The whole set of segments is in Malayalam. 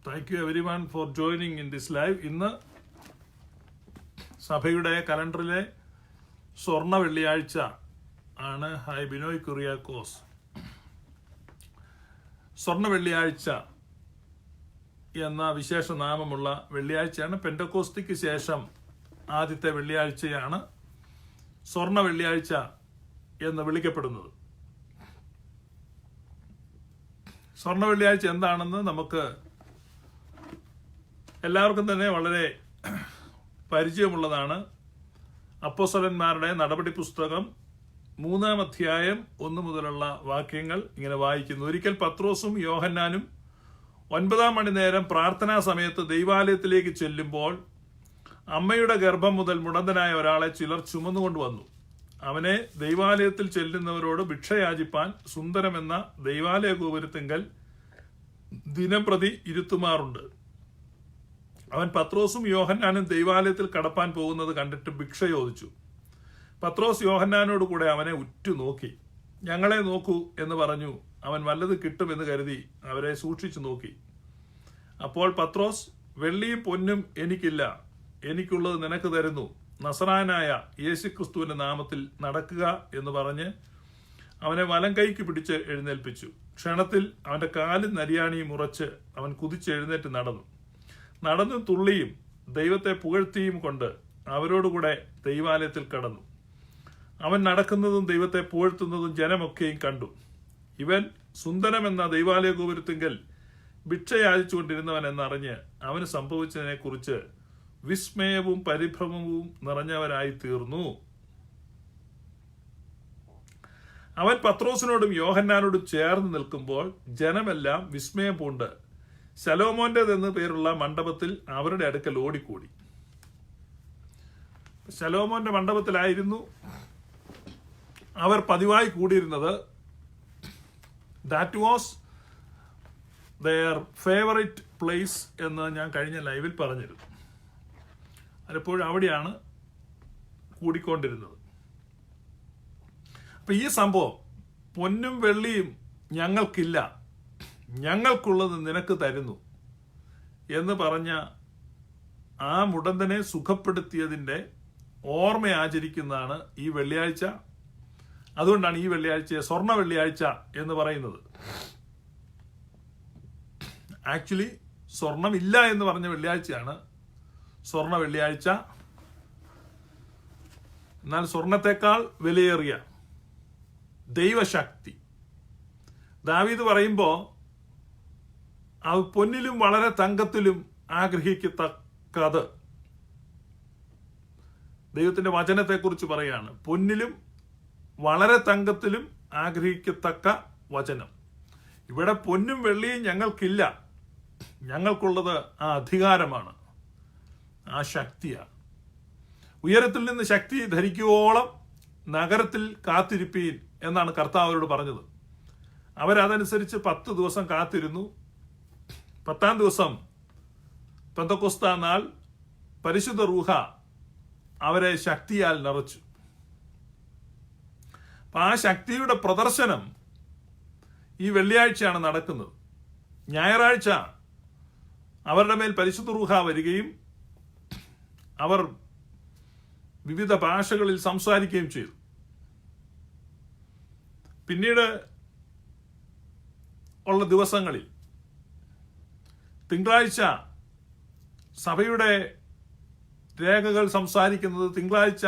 Thank you every one for joining in this live. ഇന്ന് സഭയുടെ കലണ്ടറിലെ സ്വർണ്ണ വെള്ളിയാഴ്ച ആണ്. ഹായ് ബിനോയ് കുറിയാക്കോസ്. സ്വർണ്ണ വെള്ളിയാഴ്ച എന്ന വിശേഷ നാമമുള്ള വെള്ളിയാഴ്ചയാണ്. പെന്തക്കോസ്തിക്ക് ശേഷം ആദ്യത്തെ വെള്ളിയാഴ്ചയാണ് സ്വർണ്ണ വെള്ളിയാഴ്ച എന്ന് വിളിക്കപ്പെടുന്നത്. സ്വർണ്ണ വെള്ളിയാഴ്ച എന്താണെന്ന് നമുക്ക് എല്ലാവർക്കും തന്നെ വളരെ പരിചയമുള്ളതാണ്. അപ്പോസ്തലന്മാരുടെ നടപടി പുസ്തകം 3-ാം അധ്യായം 1 മുതലുള്ള വാക്യങ്ങൾ ഇങ്ങനെ വായിക്കുന്നു. ഒരിക്കൽ പത്രോസും യോഹന്നാനും 9-ാം മണി നേരം പ്രാർത്ഥനാ സമയത്ത് ദൈവാലയത്തിലേക്ക് ചെല്ലുമ്പോൾ അമ്മയുടെ ഗർഭം മുതൽ മുടന്തനായ ഒരാളെ ചിലർ ചുമന്നുകൊണ്ടുവന്നു. അവനെ ദൈവാലയത്തിൽ ചെല്ലുന്നവരോട് ഭിക്ഷയാചിപ്പാൻ സുന്ദരമെന്ന ദൈവാലയ ഗോപുരത്തിങ്കൽ ദിനംപ്രതി ഇരുത്തുമാറുണ്ട്. അവൻ പത്രോസും യോഹന്നാനും ദൈവാലയത്തിൽ കടപ്പാൻ പോകുന്നത് കണ്ടിട്ട് ഭിക്ഷ ചോദിച്ചു. പത്രോസ് യോഹന്നാനോട് കൂടെ അവനെ ഉറ്റുനോക്കി. ഞങ്ങളെ നോക്കൂ എന്ന് പറഞ്ഞു. അവൻ വല്ലത് കിട്ടുമെന്ന് കരുതി അവരെ സൂക്ഷിച്ചു നോക്കി. അപ്പോൾ പത്രോസ്, വെള്ളിയും പൊന്നും എനിക്കില്ല, എനിക്കുള്ളത് നിനക്ക് തരുന്നു. നസറായനായ യേശുക്രിസ്തുവിന്റെ നാമത്തിൽ നടക്കുക എന്ന് പറഞ്ഞ് അവനെ വലം കൈക്ക് പിടിച്ച് എഴുന്നേൽപ്പിച്ചു. ക്ഷണത്തിൽ അവന്റെ കാലും നരിയാണിയും ഉറച്ച് അവൻ കുതിച്ചെഴുന്നേറ്റ് നടന്നും തുള്ളിയും ദൈവത്തെ പുകഴ്ത്തിയും കൊണ്ട് അവരോടുകൂടെ ദൈവാലയത്തിൽ കടന്നു. അവൻ നടക്കുന്നതും ദൈവത്തെ പുകഴ്ത്തുന്നതും ജനമൊക്കെയും കണ്ടു. ഇവൻ സുന്ദരമെന്ന ദൈവാലയ ഗോപുരത്തിങ്കൽ ഭിക്ഷ യാചിച്ചുകൊണ്ടിരുന്നവൻ എന്നറിഞ്ഞ് അവന് സംഭവിച്ചതിനെ കുറിച്ച് വിസ്മയവും പരിഭ്രമവും നിറഞ്ഞവരായി തീർന്നു. അവൻ പത്രോസിനോടും യോഹന്നാനോടും ചേർന്ന് നിൽക്കുമ്പോൾ ജനമെല്ലാം വിസ്മയം പൂണ്ട് ശലോമോന്റേതെന്ന് പേരുള്ള മണ്ഡപത്തിൽ അവരുടെ അടുക്കൽ ഓടിക്കൂടി. ശലോമോന്റെ മണ്ഡപത്തിലായിരുന്നു അവർ പതിവായി കൂടിയിരുന്നത്. That was their favourite place എന്ന് ഞാൻ കഴിഞ്ഞ ലൈവിൽ പറഞ്ഞിരുന്നു. പലപ്പോഴും അവിടെയാണ് കൂടിക്കൊണ്ടിരുന്നത്. അപ്പൊ ഈ സംഭവം, പൊന്നും വെള്ളിയും ഞങ്ങൾക്കില്ല, ഞങ്ങൾക്കുള്ളത് നിനക്ക് തരുന്നു എന്ന് പറഞ്ഞ ആ മുടന്തനെ സുഖപ്പെടുത്തിയതിന്റെ ഓർമ്മ ആചരിക്കുന്നതാണ് ഈ വെള്ളിയാഴ്ച. അതുകൊണ്ടാണ് ഈ വെള്ളിയാഴ്ചയെ സ്വർണ്ണ വെള്ളിയാഴ്ച എന്ന് പറയുന്നത്. ആക്ച്വലി സ്വർണമില്ല എന്ന് പറഞ്ഞ വെള്ളിയാഴ്ചയാണ് സ്വർണ്ണ വെള്ളിയാഴ്ച. എന്നാൽ സ്വർണത്തെക്കാൾ വിലയേറിയ ദൈവശക്തി, ദാവീദ് പറയുമ്പോ അത് പൊന്നിലും വളരെ തങ്കത്തിലും ആഗ്രഹിക്കത്തക്കത്, ദൈവത്തിന്റെ വചനത്തെക്കുറിച്ച് പറയാണ്. പൊന്നിലും വളരെ തങ്കത്തിലും ആഗ്രഹിക്കത്തക്ക വചനം. ഇവിടെ പൊന്നും വെള്ളിയും ഞങ്ങൾക്കില്ല, ഞങ്ങൾക്കുള്ളത് ആ അധികാരമാണ്, ആ ശക്തിയാണ്. ഉയരത്തിൽ നിന്ന് ശക്തി ധരിക്കുവോളം നഗരത്തിൽ കാത്തിരിപ്പീൻ എന്നാണ് കർത്താവ് അവരോട് പറഞ്ഞത്. അവരതനുസരിച്ച് 10 ദിവസം കാത്തിരുന്നു. 10-ാം ദിവസം പെന്തക്കോസ്താ നാൾ പരിശുദ്ധ റൂഹ അവരെ ശക്തിയാൽ നിറച്ചു. അപ്പൊ ആ ശക്തിയുടെ പ്രദർശനം ഈ വെള്ളിയാഴ്ചയാണ് നടക്കുന്നത്. ഞായറാഴ്ച അവരുടെ മേൽ പരിശുദ്ധ റൂഹ വരികയും അവർ വിവിധ ഭാഷകളിൽ സംസാരിക്കുകയും ചെയ്തു. പിന്നീട് ഉള്ള ദിവസങ്ങളിൽ തിങ്കളാഴ്ച സഭയുടെ രേഖകൾ സംസാരിക്കുന്നത്, തിങ്കളാഴ്ച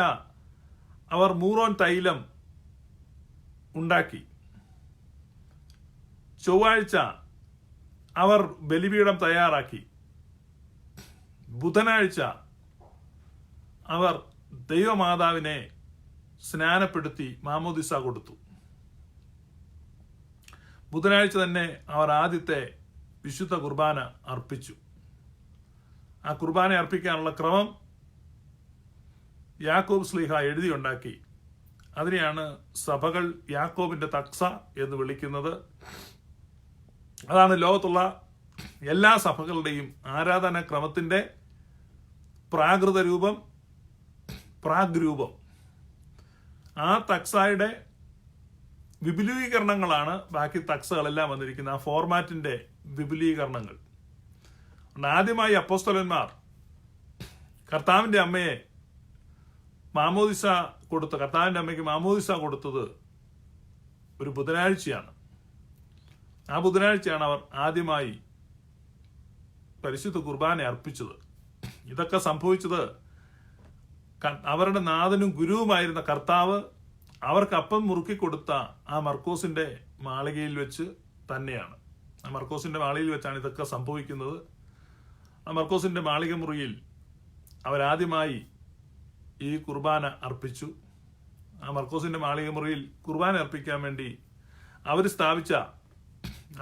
അവർ മൂറോൻ തൈലം ഉണ്ടാക്കി. ചൊവ്വാഴ്ച അവർ ബലിപീഠം തയ്യാറാക്കി. ബുധനാഴ്ച അവർ ദൈവമാതാവിനെ സ്നാനപ്പെടുത്തി മാമോദിസ കൊടുത്തു. ബുധനാഴ്ച തന്നെ അവർ ആദ്യത്തെ വിശുദ്ധ കുർബാന അർപ്പിച്ചു. ആ കുർബാന അർപ്പിക്കാനുള്ള ക്രമം യാക്കോബ് ശ്ലീഹ എഴുതിയുണ്ടാക്കി. അതിനെയാണ് സഭകൾ യാക്കോബിന്റെ തക്സ എന്ന് വിളിക്കുന്നത്. അതാണ് ലോകത്തുള്ള എല്ലാ സഭകളുടെയും ആരാധനാക്രമത്തിന്റെ പ്രാകൃത രൂപം, പ്രാഗ്രൂപം. ആ തക്സായുടെ വിപുലീകരണങ്ങളാണ് ബാക്കി തക്സകളെല്ലാം വന്നിരിക്കുന്നത്. ആ ഫോർമാറ്റിന്റെ വിപുലീകരണങ്ങൾ. ആദ്യമായി അപ്പോസ്തലന്മാർ കർത്താവിൻ്റെ അമ്മയെ മാമോദിസ കർത്താവിൻ്റെ അമ്മയ്ക്ക് മാമോദിസ കൊടുത്തത് ഒരു ബുധനാഴ്ചയാണ്. ആ ബുധനാഴ്ചയാണ് അവർ ആദ്യമായി പരിശുദ്ധ കുർബാന അർപ്പിച്ചത്. ഇതൊക്കെ സംഭവിച്ചത് അവരുടെ നാഥനും ഗുരുവുമായിരുന്ന കർത്താവ് അവർക്ക് അപ്പം മുറുക്കി കൊടുത്ത ആ മർക്കോസിന്റെ മാളികയിൽ വെച്ച് തന്നെയാണ്. ആ മർക്കോസിന്റെ മാളികയിൽ വെച്ചാണ് ഇതൊക്കെ സംഭവിക്കുന്നത്. ആ മർക്കോസിന്റെ മാളിക മുറിയിൽ അവരാദ്യമായി ഈ കുർബാന അർപ്പിച്ചു. ആ മർക്കോസിന്റെ മാളിക മുറിയിൽ കുർബാന അർപ്പിക്കാൻ വേണ്ടി അവർ സ്ഥാപിച്ച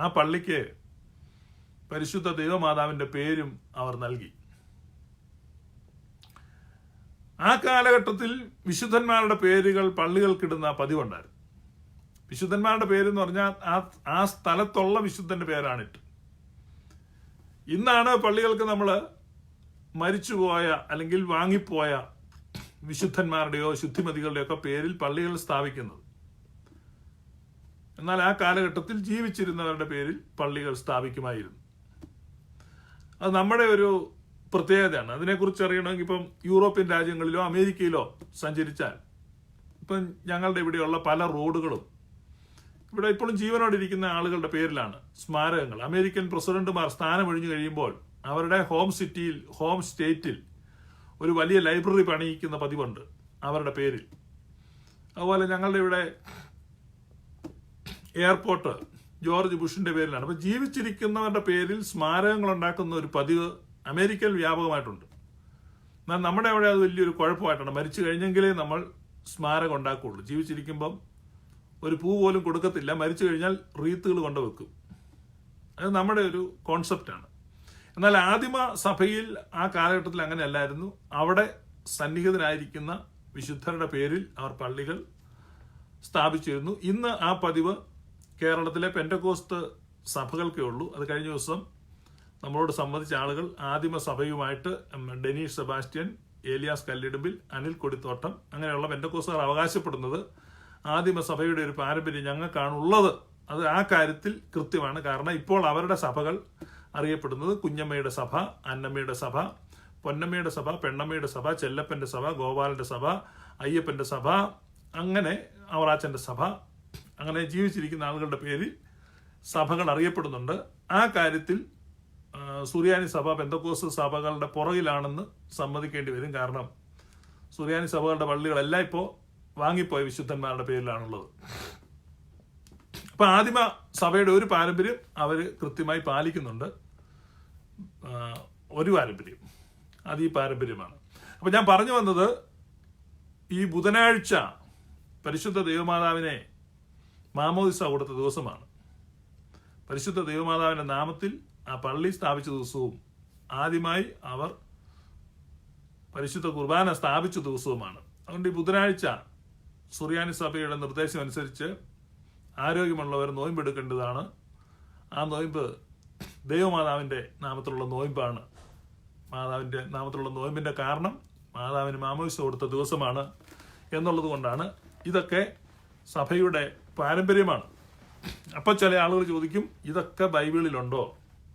ആ പള്ളിക്ക് പരിശുദ്ധ ദൈവമാതാവിന്റെ പേരും അവർ നൽകി. ആ കാലഘട്ടത്തിൽ വിശുദ്ധന്മാരുടെ പേരുകൾ പള്ളികൾക്കിടുന്ന പതിവുണ്ടായിരുന്നു. വിശുദ്ധന്മാരുടെ പേരെന്ന് പറഞ്ഞാൽ ആ സ്ഥലത്തുള്ള വിശുദ്ധന്റെ പേരാണിട്ട്. ഇന്നാണ് പള്ളികൾക്ക് നമ്മൾ മരിച്ചുപോയ അല്ലെങ്കിൽ വാങ്ങിപ്പോയ വിശുദ്ധന്മാരുടെയോ ശുദ്ധിമതികളുടെയോ ഒക്കെ പേരിൽ പള്ളികൾ സ്ഥാപിക്കുന്നത്. എന്നാൽ ആ കാലഘട്ടത്തിൽ ജീവിച്ചിരുന്നവരുടെ പേരിൽ പള്ളികൾ സ്ഥാപിക്കുമായിരുന്നു. അത് നമ്മുടെ ഒരു പ്രത്യേകതയാണ്. അതിനെക്കുറിച്ച് അറിയണമെങ്കിൽ ഇപ്പം യൂറോപ്യൻ രാജ്യങ്ങളിലോ അമേരിക്കയിലോ സഞ്ചരിച്ചാൽ ഇപ്പം ഞങ്ങളുടെ ഇവിടെയുള്ള പല റോഡുകളും ഇവിടെ ഇപ്പോഴും ജീവനോടിരിക്കുന്ന ആളുകളുടെ പേരിലാണ് സ്മാരകങ്ങൾ. അമേരിക്കൻ പ്രസിഡന്റുമാർ സ്ഥാനമൊഴിഞ്ഞു കഴിയുമ്പോൾ അവരുടെ ഹോം സ്റ്റേറ്റിൽ ഒരു വലിയ ലൈബ്രറി പണിയിക്കുന്ന പതിവുണ്ട് അവരുടെ പേരിൽ. അതുപോലെ ഞങ്ങളുടെ ഇവിടെ എയർപോർട്ട് ജോർജ് ബുഷിന്റെ പേരിലാണ്. അപ്പൊ ജീവിച്ചിരിക്കുന്നവരുടെ പേരിൽ സ്മാരകങ്ങൾ ഉണ്ടാക്കുന്ന ഒരു പതിവ് അമേരിക്കയിൽ വ്യാപകമായിട്ടുണ്ട്. എന്നാൽ നമ്മുടെ അവിടെ അത് വലിയൊരു കുഴപ്പമായിട്ടാണ്. മരിച്ചു കഴിഞ്ഞെങ്കിലേ നമ്മൾ സ്മാരകം ഉണ്ടാക്കുകയുള്ളൂ. ജീവിച്ചിരിക്കുമ്പം ഒരു പൂ പോലും കൊടുക്കത്തില്ല. മരിച്ചു കഴിഞ്ഞാൽ റീത്തുകൾ കൊണ്ടുവെക്കും. അത് നമ്മുടെ ഒരു കോൺസെപ്റ്റാണ്. എന്നാൽ ആദിമ സഭയിൽ ആ കാലഘട്ടത്തിൽ അങ്ങനെ അല്ലായിരുന്നു. അവിടെ സന്നിഹിതരായിരിക്കുന്ന വിശുദ്ധരുടെ പേരിൽ അവർ പള്ളികൾ സ്ഥാപിച്ചിരുന്നു. ഇന്ന് ആ പതിവ് കേരളത്തിലെ പെന്റക്കോസ്ത് സഭകൾക്കേ ഉള്ളൂ. അത് കഴിഞ്ഞ ദിവസം നമ്മളോട് സംബന്ധിച്ച ആളുകൾ ആദിമ സഭയുമായിട്ട് ഡെനീഷ് സെബാസ്റ്റ്യൻ, ഏലിയാസ് കല്ലിടുമ്പിൽ, അനിൽ കൊടിത്തോട്ടം അങ്ങനെയുള്ള പെന്റക്കോസ്തുകാർ അവകാശപ്പെടുന്നത് ആദിമ സഭയുടെ ഒരു പാരമ്പര്യം ഞങ്ങൾക്കാണുള്ളത്. അത് ആ കാര്യത്തിൽ കൃത്യമാണ്. കാരണം ഇപ്പോൾ അവരുടെ സഭകൾ അറിയപ്പെടുന്നത് കുഞ്ഞമ്മയുടെ സഭ, അന്നമ്മയുടെ സഭ, പൊന്നമ്മയുടെ സഭ, പെണ്ണമ്മയുടെ സഭ, ചെല്ലപ്പന്റെ സഭ, ഗോപാലന്റെ സഭ, അയ്യപ്പന്റെ സഭ, അങ്ങനെ അവറാച്ചന്റെ സഭ, അങ്ങനെ ജീവിച്ചിരിക്കുന്ന ആളുകളുടെ പേരിൽ സഭകൾ അറിയപ്പെടുന്നുണ്ട്. ആ കാര്യത്തിൽ സുറിയാനി സഭ പെന്തക്കോസ്ത് സഭകളുടെ പുറകിലാണെന്ന് സമ്മതിക്കേണ്ടി വരും. കാരണം സുറിയാനി സഭകളുടെ പള്ളികളെല്ലാം ഇപ്പോൾ വാങ്ങിപ്പോയ വിശുദ്ധന്മാരുടെ പേരിലാണുള്ളത്. അപ്പൊ ആദിമ സഭയുടെ ഒരു പാരമ്പര്യം അവർ കൃത്യമായി പാലിക്കുന്നുണ്ട്. ഒരു പാരമ്പര്യം, അത് ഈ പാരമ്പര്യമാണ്. അപ്പൊ ഞാൻ പറഞ്ഞു വന്നത്, ഈ ബുധനാഴ്ച പരിശുദ്ധ ദൈവമാതാവിനെ മാമോദിസ കൊടുത്ത ദിവസമാണ്. പരിശുദ്ധ ദൈവമാതാവിന്റെ നാമത്തിൽ ആ പള്ളി സ്ഥാപിച്ച ദിവസവും ആദ്യമായി അവർ പരിശുദ്ധ കുർബാന സ്ഥാപിച്ച ദിവസവുമാണ്. അതുകൊണ്ട് ഈ ബുധനാഴ്ച സുറിയാനി സഭയുടെ നിർദ്ദേശം അനുസരിച്ച് ആരോഗ്യമുള്ളവർ നോയമ്പെടുക്കേണ്ടതാണ്. ആ നോയമ്പ് ദൈവമാതാവിന്റെ നാമത്തിലുള്ള നോയമ്പാണ്. മാതാവിന്റെ നാമത്തിലുള്ള നോയമ്പിന്റെ കാരണം മാതാവിന് മാമോദിസ കൊടുത്ത ദിവസമാണ് എന്നുള്ളത് കൊണ്ടാണ്. ഇതൊക്കെ സഭയുടെ പാരമ്പര്യമാണ്. അപ്പൊ ചില ആളുകൾ ചോദിക്കും, ഇതൊക്കെ ബൈബിളിലുണ്ടോ?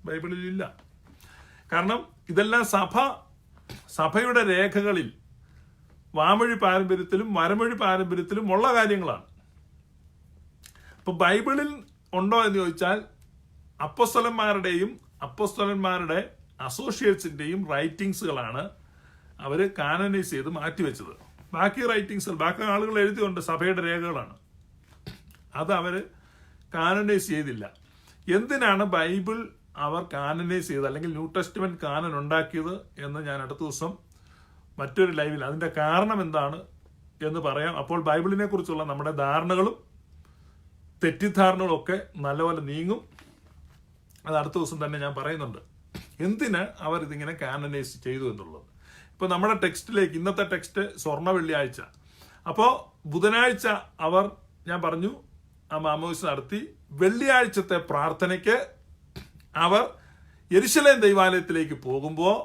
ബൈബിളിലില്ല. കാരണം ഇതെല്ലാം സഭയുടെ രേഖകളിൽ വാമൊഴി പാരമ്പര്യത്തിലും വരമൊഴി പാരമ്പര്യത്തിലും ഉള്ള കാര്യങ്ങളാണ്. ഇപ്പൊ ബൈബിളിൽ ഉണ്ടോ എന്ന് ചോദിച്ചാൽ അപ്പോസ്തലന്മാരുടെ അസോസിയേറ്റ്സിന്റെയും റൈറ്റിങ്സുകളാണ് അവര് കാനനൈസ് ചെയ്ത് മാറ്റിവെച്ചത്. ബാക്കി റൈറ്റിങ്സ് ബാക്കി ആളുകൾ എഴുതിയുണ്ട്, സഭയുടെ രേഖകളാണ്. അത് അവര് കാനനൈസ് ചെയ്തില്ല. എന്തിനാണ് ബൈബിൾ അവർ കാനനൈസ് ചെയ്ത് അല്ലെങ്കിൽ ന്യൂ ടെസ്റ്റ്മെന്റ് കാനൻ ഉണ്ടാക്കിയത് എന്ന് ഞാൻ അടുത്ത ദിവസം മറ്റൊരു ലൈവിൽ അതിന്റെ കാരണം എന്താണ് എന്ന് പറയാം. അപ്പോൾ ബൈബിളിനെ കുറിച്ചുള്ള നമ്മുടെ ധാരണകളും തെറ്റിദ്ധാരണകളും ഒക്കെ നല്ലപോലെ നീങ്ങും. അത് അടുത്ത ദിവസം തന്നെ ഞാൻ പറയുന്നുണ്ട്, എന്തിന് അവർ ഇതിങ്ങനെ കാനനൈസ് ചെയ്തു എന്നുള്ളത്. ഇപ്പൊ നമ്മുടെ ടെക്സ്റ്റിലേക്ക്, ഇന്നത്തെ ടെക്സ്റ്റ് സ്വർണ്ണ വെള്ളിയാഴ്ച. അപ്പോ ബുധനാഴ്ച അവർ, ഞാൻ പറഞ്ഞു, ആ മാമോദിസ നടത്തി. വെള്ളിയാഴ്ചത്തെ പ്രാർത്ഥനയ്ക്ക് അവർ യെരുശലേം ദൈവാലയത്തിലേക്ക് പോകുമ്പോൾ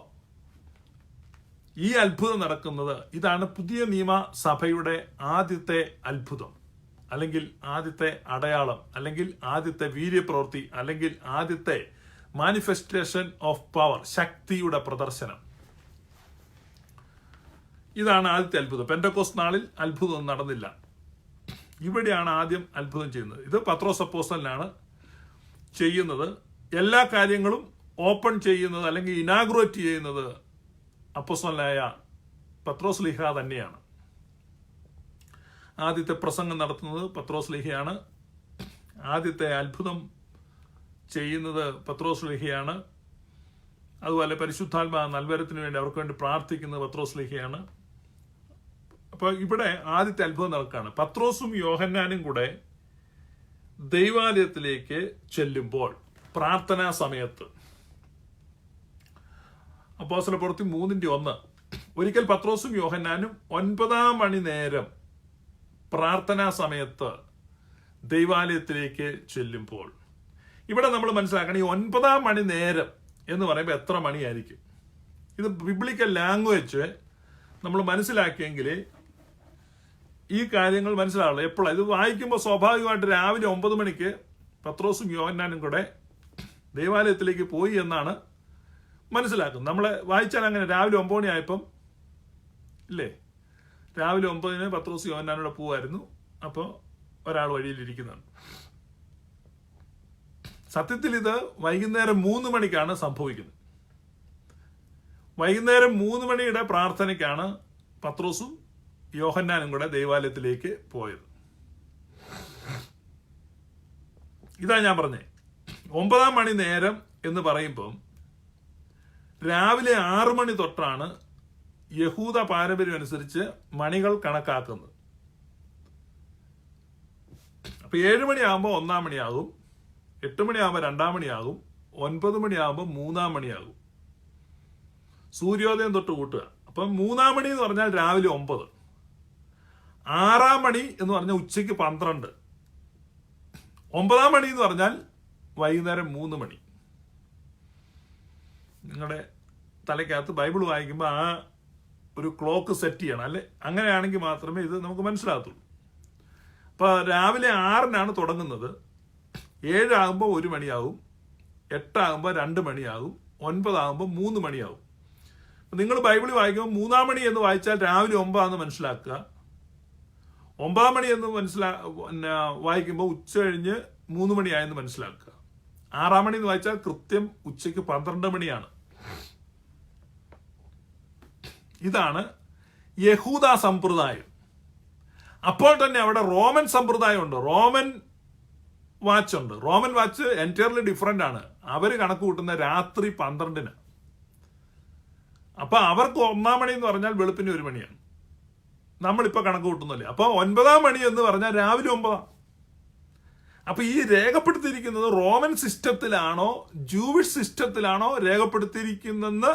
ഈ അത്ഭുതം നടക്കുന്നത്. ഇതാണ് പുതിയ നിയമ സഭയുടെ ആദ്യത്തെ അത്ഭുതം, അല്ലെങ്കിൽ ആദ്യത്തെ അടയാളം, അല്ലെങ്കിൽ ആദ്യത്തെ വീര്യപ്രവൃത്തി, അല്ലെങ്കിൽ ആദ്യത്തെ മാനിഫെസ്റ്റേഷൻ ഓഫ് പവർ, ശക്തിയുടെ പ്രദർശനം. ഇതാണ് ആദ്യത്തെ അത്ഭുതം. പെന്തക്കോസ്ത് നാളിൽ അത്ഭുതം നടന്നില്ല. ഇവിടെയാണ് ആദ്യം അത്ഭുതം ചെയ്യുന്നത്. ഇത് പത്രോസ് അപ്പോസ്തലനാണ് ചെയ്യുന്നത്. എല്ലാ കാര്യങ്ങളും ഓപ്പൺ ചെയ്യുന്നത് അല്ലെങ്കിൽ ഇനാഗുറേറ്റ് ചെയ്യുന്നത് അപ്പോസ്തലനായ പത്രോസ് ലീഹ തന്നെയാണ്. ആദ്യത്തെ പ്രസംഗം നടത്തുന്നത് പത്രോസ് ലീഹയാണ്. ആദ്യത്തെ അത്ഭുതം ചെയ്യുന്നത് പത്രോസ് ലീഹയാണ്. അതുപോലെ പരിശുദ്ധാത്മാ നൽവരത്തിന് വേണ്ടി അവർക്ക് വേണ്ടി പ്രാർത്ഥിക്കുന്നത് പത്രോസ് ലീഹയാണ്. അപ്പോൾ ഇവിടെ ആദ്യത്തെ അത്ഭുതം നടക്കുകയാണ്. പത്രോസും യോഹന്നാനും കൂടെ ദൈവാലയത്തിലേക്ക് ചെല്ലുമ്പോൾ പ്രാർത്ഥനാ സമയത്ത്, അപ്പോസ്തലപ്രവൃത്തി 3:1, ഒരിക്കൽ പത്രോസും യോഹന്നാനും 9-ാം മണി നേരം പ്രാർത്ഥനാ സമയത്ത് ദൈവാലയത്തിലേക്ക് ചെല്ലുമ്പോൾ. ഇവിടെ നമ്മൾ മനസ്സിലാക്കണം, ഈ 9-ാം മണി നേരം എന്ന് പറയുമ്പോൾ എത്ര മണിയായിരിക്കും? ഇത് ബിബ്ലിക്കൽ ലാംഗ്വേജ് നമ്മൾ മനസ്സിലാക്കിയെങ്കിൽ ഈ കാര്യങ്ങൾ മനസ്സിലാവുള്ളൂ. എപ്പോഴാണ് ഇത് വായിക്കുമ്പോൾ സ്വാഭാവികമായിട്ട് രാവിലെ 9 മണിക്ക് പത്രോസും യോഹന്നാനും കൂടെ ദൈവാലയത്തിലേക്ക് പോയി എന്നാണ് മനസ്സിലാക്കുന്നത്. നമ്മളെ വായിച്ചാൽ അങ്ങനെ രാവിലെ 9 മണിയായപ്പം ഇല്ലേ, രാവിലെ 9-ന് പത്രോസ് യോഹന്നാനോടെ പോവായിരുന്നു. അപ്പോൾ ഒരാൾ വഴിയിലിരിക്കുന്നതാണ്. സത്യത്തിൽ ഇത് വൈകുന്നേരം 3 മണിക്കാണ് സംഭവിക്കുന്നത്. വൈകുന്നേരം 3 മണിയുടെ പ്രാർത്ഥനയ്ക്കാണ് പത്രോസും യോഹന്നാനും കൂടെ ദൈവാലയത്തിലേക്ക് പോയത്. ഇതാ ഞാൻ പറഞ്ഞേ, 9-ാം മണി നേരം എന്ന് പറയുമ്പം രാവിലെ 6 മണി തൊട്ടാണ് യഹൂദ പാരമ്പര്യം അനുസരിച്ച് മണികൾ കണക്കാക്കുന്നത്. അപ്പൊ 7 മണിയാകുമ്പോൾ 1-ാം മണിയാകും, 8 മണിയാകുമ്പോൾ 2-ാം മണിയാകും, 9 മണിയാകുമ്പോൾ 3-ാം മണിയാകും. സൂര്യോദയം തൊട്ട് കൂട്ടുക. അപ്പം 3-ാം മണി എന്ന് പറഞ്ഞാൽ രാവിലെ 9, 6-ാം മണി എന്ന് പറഞ്ഞാൽ ഉച്ചയ്ക്ക് 12, 9-ാം മണി എന്ന് പറഞ്ഞാൽ വൈകുന്നേരം 3 മണി. നിങ്ങളുടെ തലയ്ക്കകത്ത് ബൈബിൾ വായിക്കുമ്പോൾ ആ ഒരു ക്ലോക്ക് സെറ്റ് ചെയ്യണം, അല്ലെ? അങ്ങനെയാണെങ്കിൽ മാത്രമേ ഇത് നമുക്ക് മനസ്സിലാകത്തുള്ളൂ. അപ്പൊ രാവിലെ 6-നാണ് തുടങ്ങുന്നത്. 7 ആകുമ്പോൾ 1 മണിയാകും, 8 ആകുമ്പോൾ 2 മണിയാകും, 9 ആകുമ്പോൾ 3 മണിയാകും. നിങ്ങൾ ബൈബിളിൽ വായിക്കുമ്പോൾ 3-ാം മണി എന്ന് വായിച്ചാൽ രാവിലെ 9 മനസ്സിലാക്കുക. 9-ാം മണി എന്ന് വായിക്കുമ്പോൾ ഉച്ച കഴിഞ്ഞ് 3 മണിയായെന്ന് മനസ്സിലാക്കുക. 6-ാം മണി എന്ന് വായിച്ചാൽ കൃത്യം ഉച്ചയ്ക്ക് 12 മണിയാണ്. ഇതാണ് യഹൂദ സമ്പ്രദായം. അപ്പോൾ തന്നെ അവിടെ റോമൻ സമ്പ്രദായമുണ്ട്, റോമൻ വാച്ച് ഉണ്ട്. റോമൻ വാച്ച് എൻറ്റയർലി ഡിഫറെന്റ് ആണ്. അവര് കണക്ക് കൂട്ടുന്ന രാത്രി 12-ന്. അപ്പൊ അവർക്ക് 1-ാം മണി എന്ന് പറഞ്ഞാൽ വെളുപ്പിന് 1 മണിയാണ്. നമ്മളിപ്പോ കണക്ക് കൂട്ടുന്നില്ലേ. അപ്പൊ 9-ാം മണി എന്ന് പറഞ്ഞാൽ രാവിലെ 9. അപ്പൊ ഈ രേഖപ്പെടുത്തിയിരിക്കുന്നത് റോമൻ സിസ്റ്റത്തിലാണോ ജൂവിഷ് സിസ്റ്റത്തിലാണോ രേഖപ്പെടുത്തിയിരിക്കുന്നെന്ന്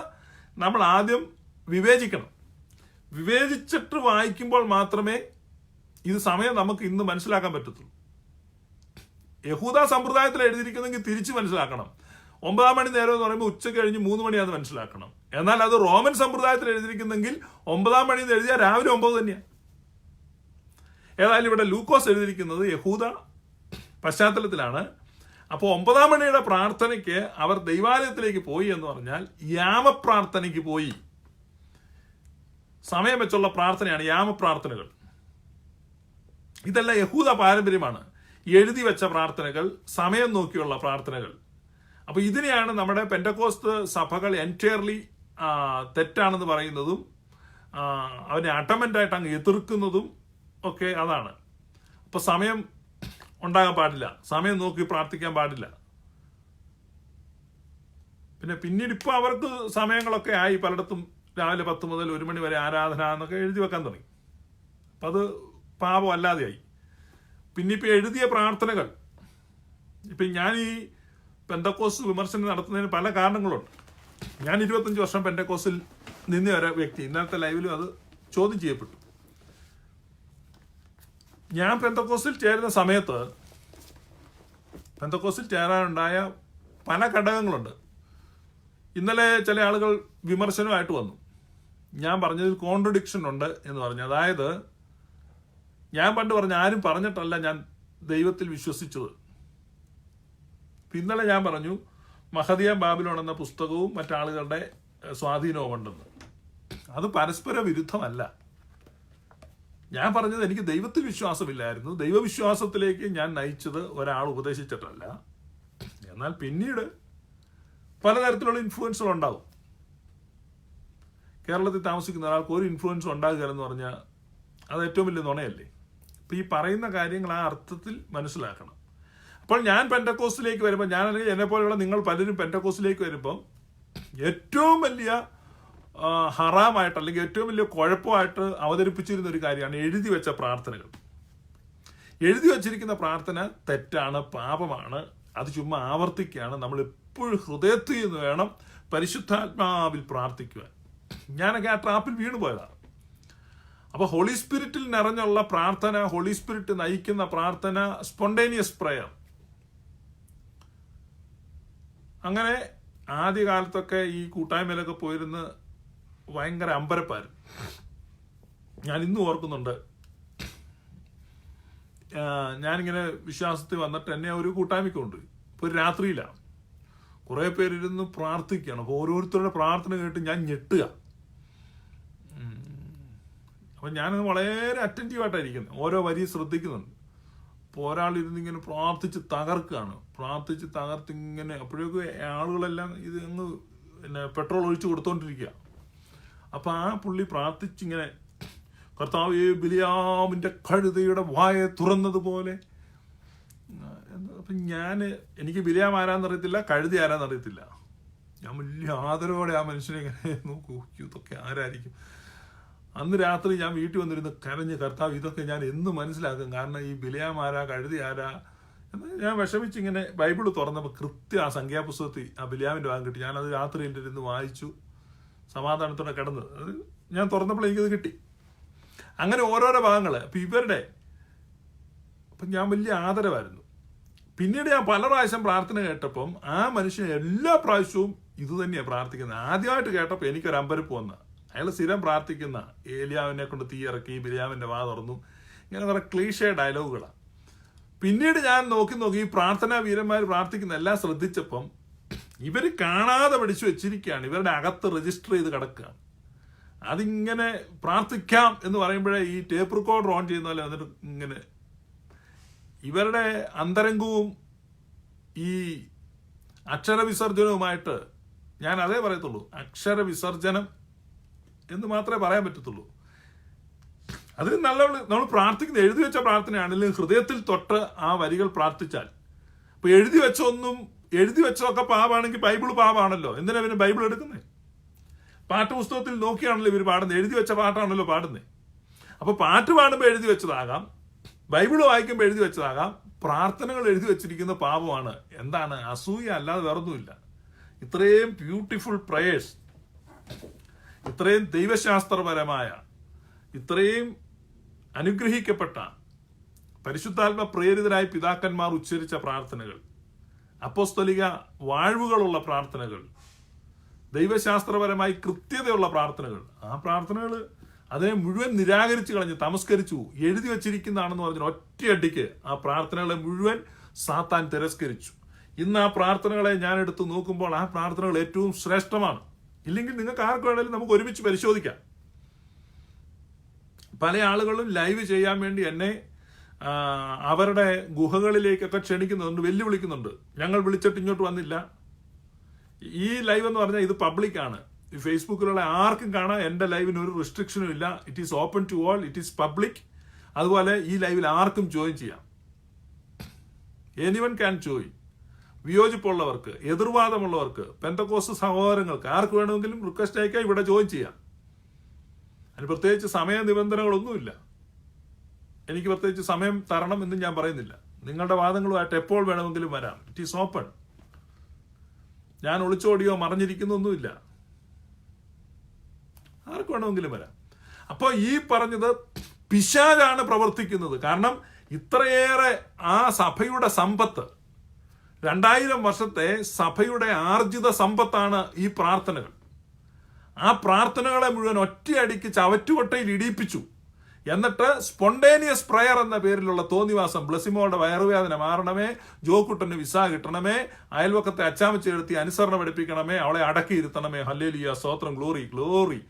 നമ്മൾ ആദ്യം വിവേചിക്കണം. വിവേചിച്ചിട്ട് വായിക്കുമ്പോൾ മാത്രമേ ഇത് സമയം നമുക്ക് ഇന്ന് മനസ്സിലാക്കാൻ പറ്റത്തുള്ളൂ. യഹൂദ സമ്പ്രദായത്തിൽ എഴുതിയിരിക്കുന്നെങ്കിൽ തിരിച്ച് മനസ്സിലാക്കണം. 9-ാം മണി നേരം എന്ന് പറയുമ്പോൾ ഉച്ച കഴിഞ്ഞ് 3 മണിയാണെന്ന് മനസ്സിലാക്കണം. എന്നാൽ അത് റോമൻ സമ്പ്രദായത്തിൽ എഴുതിയിരിക്കുന്നെങ്കിൽ 9-ാം മണി എന്ന് എഴുതിയാൽ രാവിലെ 9 തന്നെയാണ്. ഏതായാലും ഇവിടെ ലൂക്കോസ് എഴുതിയിരിക്കുന്നത് യഹൂദ പശ്ചാത്തലത്തിലാണ്. അപ്പോൾ 9-ാം മണിയുടെ പ്രാർത്ഥനയ്ക്ക് അവർ ദൈവാലയത്തിലേക്ക് പോയി എന്ന് പറഞ്ഞാൽ യാമപ്രാർത്ഥനയ്ക്ക് പോയി. സമയം വെച്ചുള്ള പ്രാർത്ഥനയാണ് യാമപ്രാർത്ഥനകൾ. ഇതെല്ലാം യഹൂദ പാരമ്പര്യമാണ്. എഴുതി വെച്ച പ്രാർത്ഥനകൾ, സമയം നോക്കിയുള്ള പ്രാർത്ഥനകൾ. അപ്പൊ ഇതിനെയാണ് നമ്മുടെ പെന്തക്കോസ്ത് സഭകൾ എൻറ്റയർലി തെറ്റാണെന്ന് പറയുന്നതും അവനെ അട്ടമെന്റായിട്ട് അങ്ങ് എതിർക്കുന്നതും ഒക്കെ അതാണ്. അപ്പൊ സമയം ഉണ്ടാകാൻ പാടില്ല, സമയം നോക്കി പ്രാർത്ഥിക്കാൻ പാടില്ല. പിന്നീട് ഇപ്പൊ അവർക്ക് സമയങ്ങളൊക്കെ ആയി, പലയിടത്തും രാവിലെ 10 മുതൽ 1 മണി വരെ ആരാധന എന്നൊക്കെ എഴുതി വെക്കാൻ തുടങ്ങി. അപ്പൊ അത് പാപം അല്ലാതെയായി. പിന്നെ ഇപ്പൊ എഴുതിയ പ്രാർത്ഥനകൾ, ഇപ്പൊ ഞാൻ ഈ പെന്തക്കോസ് വിമർശനം നടത്തുന്നതിന് പല കാരണങ്ങളുണ്ട്. ഞാൻ 25 വർഷം പെന്തക്കോസിൽ നിന്ന ഒരു വ്യക്തി. ഇന്നത്തെ ലൈവിലും അത് ചോദ്യം ചെയ്യപ്പെട്ടു. ഞാൻ പെന്തക്കോസിൽ ചേരുന്ന സമയത്ത് പെന്തക്കോസിൽ ചേരാനുണ്ടായ പല ഘടകങ്ങളുണ്ട്. ഇന്നലെ ചില ആളുകൾ വിമർശനമായിട്ട് വന്നു. ഞാൻ പറഞ്ഞതിൽ കോൺട്രഡിക്ഷൻ ഉണ്ട് എന്ന് പറഞ്ഞു. അതായത് ഞാൻ പണ്ട് പറഞ്ഞ ആരും പറഞ്ഞിട്ടല്ല ഞാൻ ദൈവത്തിൽ വിശ്വസിച്ചത്. ഇന്നലെ ഞാൻ പറഞ്ഞു മഹദിയ ബാബിലോൺ എന്ന പുസ്തകവും മറ്റാളുകളുടെ സ്വാധീനവും ഉണ്ടെന്ന്. അത് പരസ്പര വിരുദ്ധമല്ല. ഞാൻ പറഞ്ഞത് എനിക്ക് ദൈവത്തിൽ വിശ്വാസമില്ലായിരുന്നു. ദൈവവിശ്വാസത്തിലേക്ക് ഞാൻ നയിച്ചത് ഒരാൾ ഉപദേശിച്ചിട്ടല്ല. എന്നാൽ പിന്നീട് പലതരത്തിലുള്ള ഇൻഫ്ലുവൻസുകൾ ഉണ്ടാകും. കേരളത്തിൽ താമസിക്കുന്ന ഒരാൾക്ക് ഒരു ഇൻഫ്ലുവൻസ് ഉണ്ടാകുക എന്ന് പറഞ്ഞാൽ അത് ഏറ്റവും വലിയ നുണയല്ലേ? അപ്പം ഈ പറയുന്ന കാര്യങ്ങൾ ആ അർത്ഥത്തിൽ മനസ്സിലാക്കണം. അപ്പോൾ ഞാൻ പെന്റക്കോസ്റ്റിലേക്ക് വരുമ്പോൾ, ഞാൻ അല്ലെങ്കിൽ എന്നെപ്പോലെയുള്ള നിങ്ങൾ പലരും പെന്റക്കോസ്റ്റിലേക്ക് വരുമ്പോൾ ഏറ്റവും വലിയ ഹറാമായിട്ട് അല്ലെങ്കിൽ ഏറ്റവും വലിയ കുഴപ്പമായിട്ട് അവതരിപ്പിച്ചിരുന്ന ഒരു കാര്യമാണ് എഴുതി വെച്ച പ്രാർത്ഥനകൾ. എഴുതി വച്ചിരിക്കുന്ന പ്രാർത്ഥന തെറ്റാണ്, പാപമാണ്, അത് ചുമ്മാ ആവർത്തിക്കുകയാണ്. നമ്മൾ എപ്പോഴും ഹൃദയത്തിൽ നിന്ന് വേണം പരിശുദ്ധാത്മാവിൽ പ്രാർത്ഥിക്കുവാൻ. ഞാനൊക്കെ ആ ട്രാപ്പിൽ വീണു പോയതാണ്. അപ്പോൾ ഹോളി സ്പിരിറ്റിൽ നിറഞ്ഞുള്ള പ്രാർത്ഥന, ഹോളി സ്പിരിറ്റ് നയിക്കുന്ന പ്രാർത്ഥന, സ്പോണ്ടേനിയസ് പ്രയർ. അങ്ങനെ ആദ്യകാലത്തൊക്കെ ഈ കൂട്ടായ്മയിലൊക്കെ പോയിരുന്ന് ഭയങ്കര അമ്പരപ്പായിരുന്നു. ഞാൻ ഇന്നും ഓർക്കുന്നുണ്ട്, ഞാനിങ്ങനെ വിശ്വാസത്തിൽ വന്നിട്ട് എന്നെ ഒരു കൂട്ടായ്മയ്ക്ക് കൊണ്ടുപോയി. ഇപ്പോൾ ഒരു രാത്രിയിലാണ്, കുറേ പേരിരുന്ന് പ്രാർത്ഥിക്കുകയാണ്. അപ്പോൾ ഓരോരുത്തരുടെ പ്രാർത്ഥന കേട്ട് ഞാൻ ഞെട്ടുക. അപ്പം ഞാനത് വളരെ അറ്റൻറ്റീവായിട്ടായിരിക്കുന്നത്, ഓരോ വരി ശ്രദ്ധിക്കുന്നുണ്ട്. അപ്പോൾ ഒരാളിരുന്നിങ്ങനെ പ്രാർത്ഥിച്ച് തകർക്കുകയാണ്, പ്രാർത്ഥിച്ച് തകർത്തിങ്ങനെ. അപ്പോഴേക്കും ആളുകളെല്ലാം ഇത് അങ്ങ് പെട്രോൾ ഒഴിച്ച് കൊടുത്തോണ്ടിരിക്കുക. അപ്പം ആ പുള്ളി പ്രാർത്ഥിച്ചിങ്ങനെ, കർത്താവേ ബിലിയാമിൻ്റെ കഴുതയുടെ വായ തുറന്നതുപോലെ. അപ്പം എനിക്ക് ബിലിയാം ആരാന്നറിയത്തില്ല, കഴുതി ആരാന്നറിയത്തില്ല. ഞാൻ വലിയ ആദരവോടെ ആ മനുഷ്യനെ ഇങ്ങനെ നോക്കൂ, ഇതൊക്കെ ആരായിരിക്കും. അന്ന് രാത്രി ഞാൻ വീട്ടിൽ വന്നിരുന്ന് കരഞ്ഞ്, കർത്താവ് ഇതൊക്കെ ഞാൻ എന്ന് മനസ്സിലാക്കും, കാരണം ഈ ബിലിയാം ആരാ കഴുതി ആരാ എന്ന് ഞാൻ വിഷമിച്ചിങ്ങനെ ബൈബിള് തുറന്നപ്പോൾ കൃത്യം ആ സംഖ്യാപുസ്തകത്തിൽ ആ ബിലിയാമിൻ്റെ ഭാഗം കിട്ടി. ഞാനത് രാത്രി എൻ്റെ ഇരുന്ന് വായിച്ചു, സമാധാനത്തോടെ കിടന്നത്. അത് ഞാൻ തുറന്നപ്പോൾ എനിക്കത് കിട്ടി. അങ്ങനെ ഓരോരോ ഭാഗങ്ങൾ. അപ്പം അപ്പം ഞാൻ വലിയ ആദരവായിരുന്നു. പിന്നീട് ഞാൻ പല പ്രാവശ്യം പ്രാർത്ഥന കേട്ടപ്പം ആ മനുഷ്യൻ എല്ലാ പ്രാവശ്യവും ഇത് തന്നെയാണ് പ്രാർത്ഥിക്കുന്നത്. ആദ്യമായിട്ട് കേട്ടപ്പോൾ എനിക്കൊരു അമ്പരപ്പ് വന്ന, അയാൾ സ്ഥിരം പ്രാർത്ഥിക്കുന്ന ഏലിയാവിനെ കൊണ്ട് തീ ഇറക്കി, ബിലിയാമിൻ്റെ വാ തുറന്നു, ഇങ്ങനെ കുറെ ക്ലീഷേ ഡയലോഗുകളാണ്. പിന്നീട് ഞാൻ നോക്കി ഈ പ്രാർത്ഥനാ വീരന്മാർ പ്രാർത്ഥിക്കുന്ന എല്ലാം ശ്രദ്ധിച്ചപ്പം ഇവർ കാണാതെ പഠിച്ചു വെച്ചിരിക്കുകയാണ്, ഇവരുടെ അകത്ത് രജിസ്റ്റർ ചെയ്ത് കിടക്കുകയാണ്. അതിങ്ങനെ പ്രാർത്ഥിക്കാം എന്ന് പറയുമ്പോഴേ ഈ ടേപ്പ് റെക്കോർഡർ ഓൺ ചെയ്യുന്ന പോലെ എന്നിട്ട് ഇങ്ങനെ ഇവരുടെ അന്തരംഗവും ഈ അക്ഷരവിസർജനവുമായിട്ട് ഞാൻ അതേ പറയത്തുള്ളൂ, അക്ഷരവിസർജനം എന്ന് മാത്രമേ പറയാൻ പറ്റത്തുള്ളൂ. അതിന് നമ്മൾ പ്രാർത്ഥിക്കുന്ന എഴുതി വെച്ച പ്രാർത്ഥനയാണെങ്കിലും ഹൃദയത്തിൽ തൊട്ട് ആ വരികൾ പ്രാർത്ഥിച്ചാൽ. ഇപ്പൊ എഴുതി വെച്ചതൊക്കെ പാപാണെങ്കിൽ ബൈബിൾ പാപാണല്ലോ, എന്തിനാ പിന്നെ ബൈബിൾ എടുക്കുന്നത്? പാഠപുസ്തകത്തിൽ നോക്കിയാണല്ലോ ഇവർ പാടുന്നത്, എഴുതി വെച്ച പാട്ടാണല്ലോ പാടുന്നത്. അപ്പൊ പാട്ട് പാടുമ്പോൾ എഴുതി വെച്ചതാകാം, ബൈബിള് വായിക്കുമ്പോൾ എഴുതി വെച്ചതാകാം, പ്രാർത്ഥനകൾ എഴുതി വെച്ചിരിക്കുന്ന പാപമാണ്. എന്താണ്? അസൂയ അല്ലാതെ വേറൊന്നുമില്ല. ഇത്രയും ബ്യൂട്ടിഫുൾ പ്രേയേഴ്സ്, ഇത്രയും ദൈവശാസ്ത്രപരമായ, ഇത്രയും അനുഗ്രഹിക്കപ്പെട്ട പരിശുദ്ധാത്മ പ്രേരിതരായ പിതാക്കന്മാർ ഉച്ചരിച്ച പ്രാർത്ഥനകൾ, അപ്പോസ്തലിക വാഴ്വുകളുള്ള പ്രാർത്ഥനകൾ, ദൈവശാസ്ത്രപരമായി കൃത്യതയുള്ള പ്രാർത്ഥനകൾ, ആ പ്രാർത്ഥനകൾ അതിനെ മുഴുവൻ നിരാകരിച്ചു കളഞ്ഞ് തമസ്കരിച്ചു. എഴുതി വച്ചിരിക്കുന്നതാണെന്ന് പറഞ്ഞ ഒറ്റയടിക്ക് ആ പ്രാർത്ഥനകളെ മുഴുവൻ സാത്താൻ തിരസ്കരിച്ചു. ഇന്ന് ആ പ്രാർത്ഥനകളെ ഞാൻ എടുത്ത് നോക്കുമ്പോൾ ആ പ്രാർത്ഥനകൾ ഏറ്റവും ശ്രേഷ്ഠമാണ്. ഇല്ലെങ്കിൽ നിങ്ങൾക്ക് ആർക്ക് വേണമെങ്കിലും നമുക്ക് ഒരുമിച്ച് പരിശോധിക്കാം. പല ആളുകളും ലൈവ് ചെയ്യാൻ വേണ്ടി എന്നെ അവരുടെ ഗുഹകളിലേക്കൊക്കെ ക്ഷണിക്കുന്നുണ്ട്, വെല്ലുവിളിക്കുന്നുണ്ട്. ഞങ്ങൾ വിളിച്ചിട്ട് ഇങ്ങോട്ട് വന്നില്ല. ഈ ലൈവ് എന്ന് പറഞ്ഞാൽ ഇത് പബ്ലിക്കാണ്, ഫേസ്ബുക്കിലുള്ള ആർക്കും കാണാം. എൻ്റെ ലൈവിന് ഒരു റെസ്ട്രിക്ഷനും ഇല്ല. It is open to all, it is public. അതുപോലെ ഈ ലൈവിൽ ആർക്കും ജോയിൻ ചെയ്യാം. Anyone can join. വിയോജിപ്പുള്ളവർക്ക്, എതിർവാദമുള്ളവർക്ക്, പെന്തക്കോസ്റ്റ് സഹോദരങ്ങൾക്ക് ആർക്ക് വേണമെങ്കിലും റിക്വസ്റ്റ് അയക്കാം, ഇവിടെ ജോയിൻ ചെയ്യാം. അതിന് പ്രത്യേകിച്ച് സമയ നിബന്ധനകളൊന്നുമില്ല. എനിക്ക് പ്രത്യേകിച്ച് സമയം തരണം എന്ന് ഞാൻ പറയുന്നില്ല. നിങ്ങളുടെ വാദങ്ങളുമായിട്ട് എപ്പോൾ വേണമെങ്കിലും വരാം. It is open. ഞാൻ ഒളിച്ചോടിയോ മറഞ്ഞിരിക്കുന്നൊന്നുമില്ല, ആർക്ക് വേണമെങ്കിലും വരാം. അപ്പോൾ ഈ പറഞ്ഞത് പിശാചാണ് പ്രവർത്തിക്കുന്നത്. കാരണം ഇത്രയേറെ ആ സഭയുടെ സമ്പത്ത്, 2000 വർഷത്തെ സഭയുടെ ആർജിത സമ്പത്താണ് ഈ പ്രാർത്ഥനകൾ. ആ പ്രാർത്ഥനകളെ മുഴുവൻ ഒറ്റയടിക്ക് ചവറ്റുകൊട്ടയിൽ ഇടിയിപ്പിച്ചു. എന്നിട്ട് സ്പോണ്ടേനിയസ് പ്രയർ എന്ന പേരിലുള്ള തോന്നിവാസം, ബ്ലസിമോളുടെ വയറുവേദന മാറണമേ, ജോക്കുട്ടന് വിസ കിട്ടണമേ, അയൽവക്കത്തെ അച്ചാമച്ചെടുത്തി അനുസരണ പഠിപ്പിക്കണമേ, അവളെ അടക്കിയിരുത്തണമേ, ഹല്ലേലൂയ, സ്തോത്രം, ഗ്ലോറി ഗ്ലോറി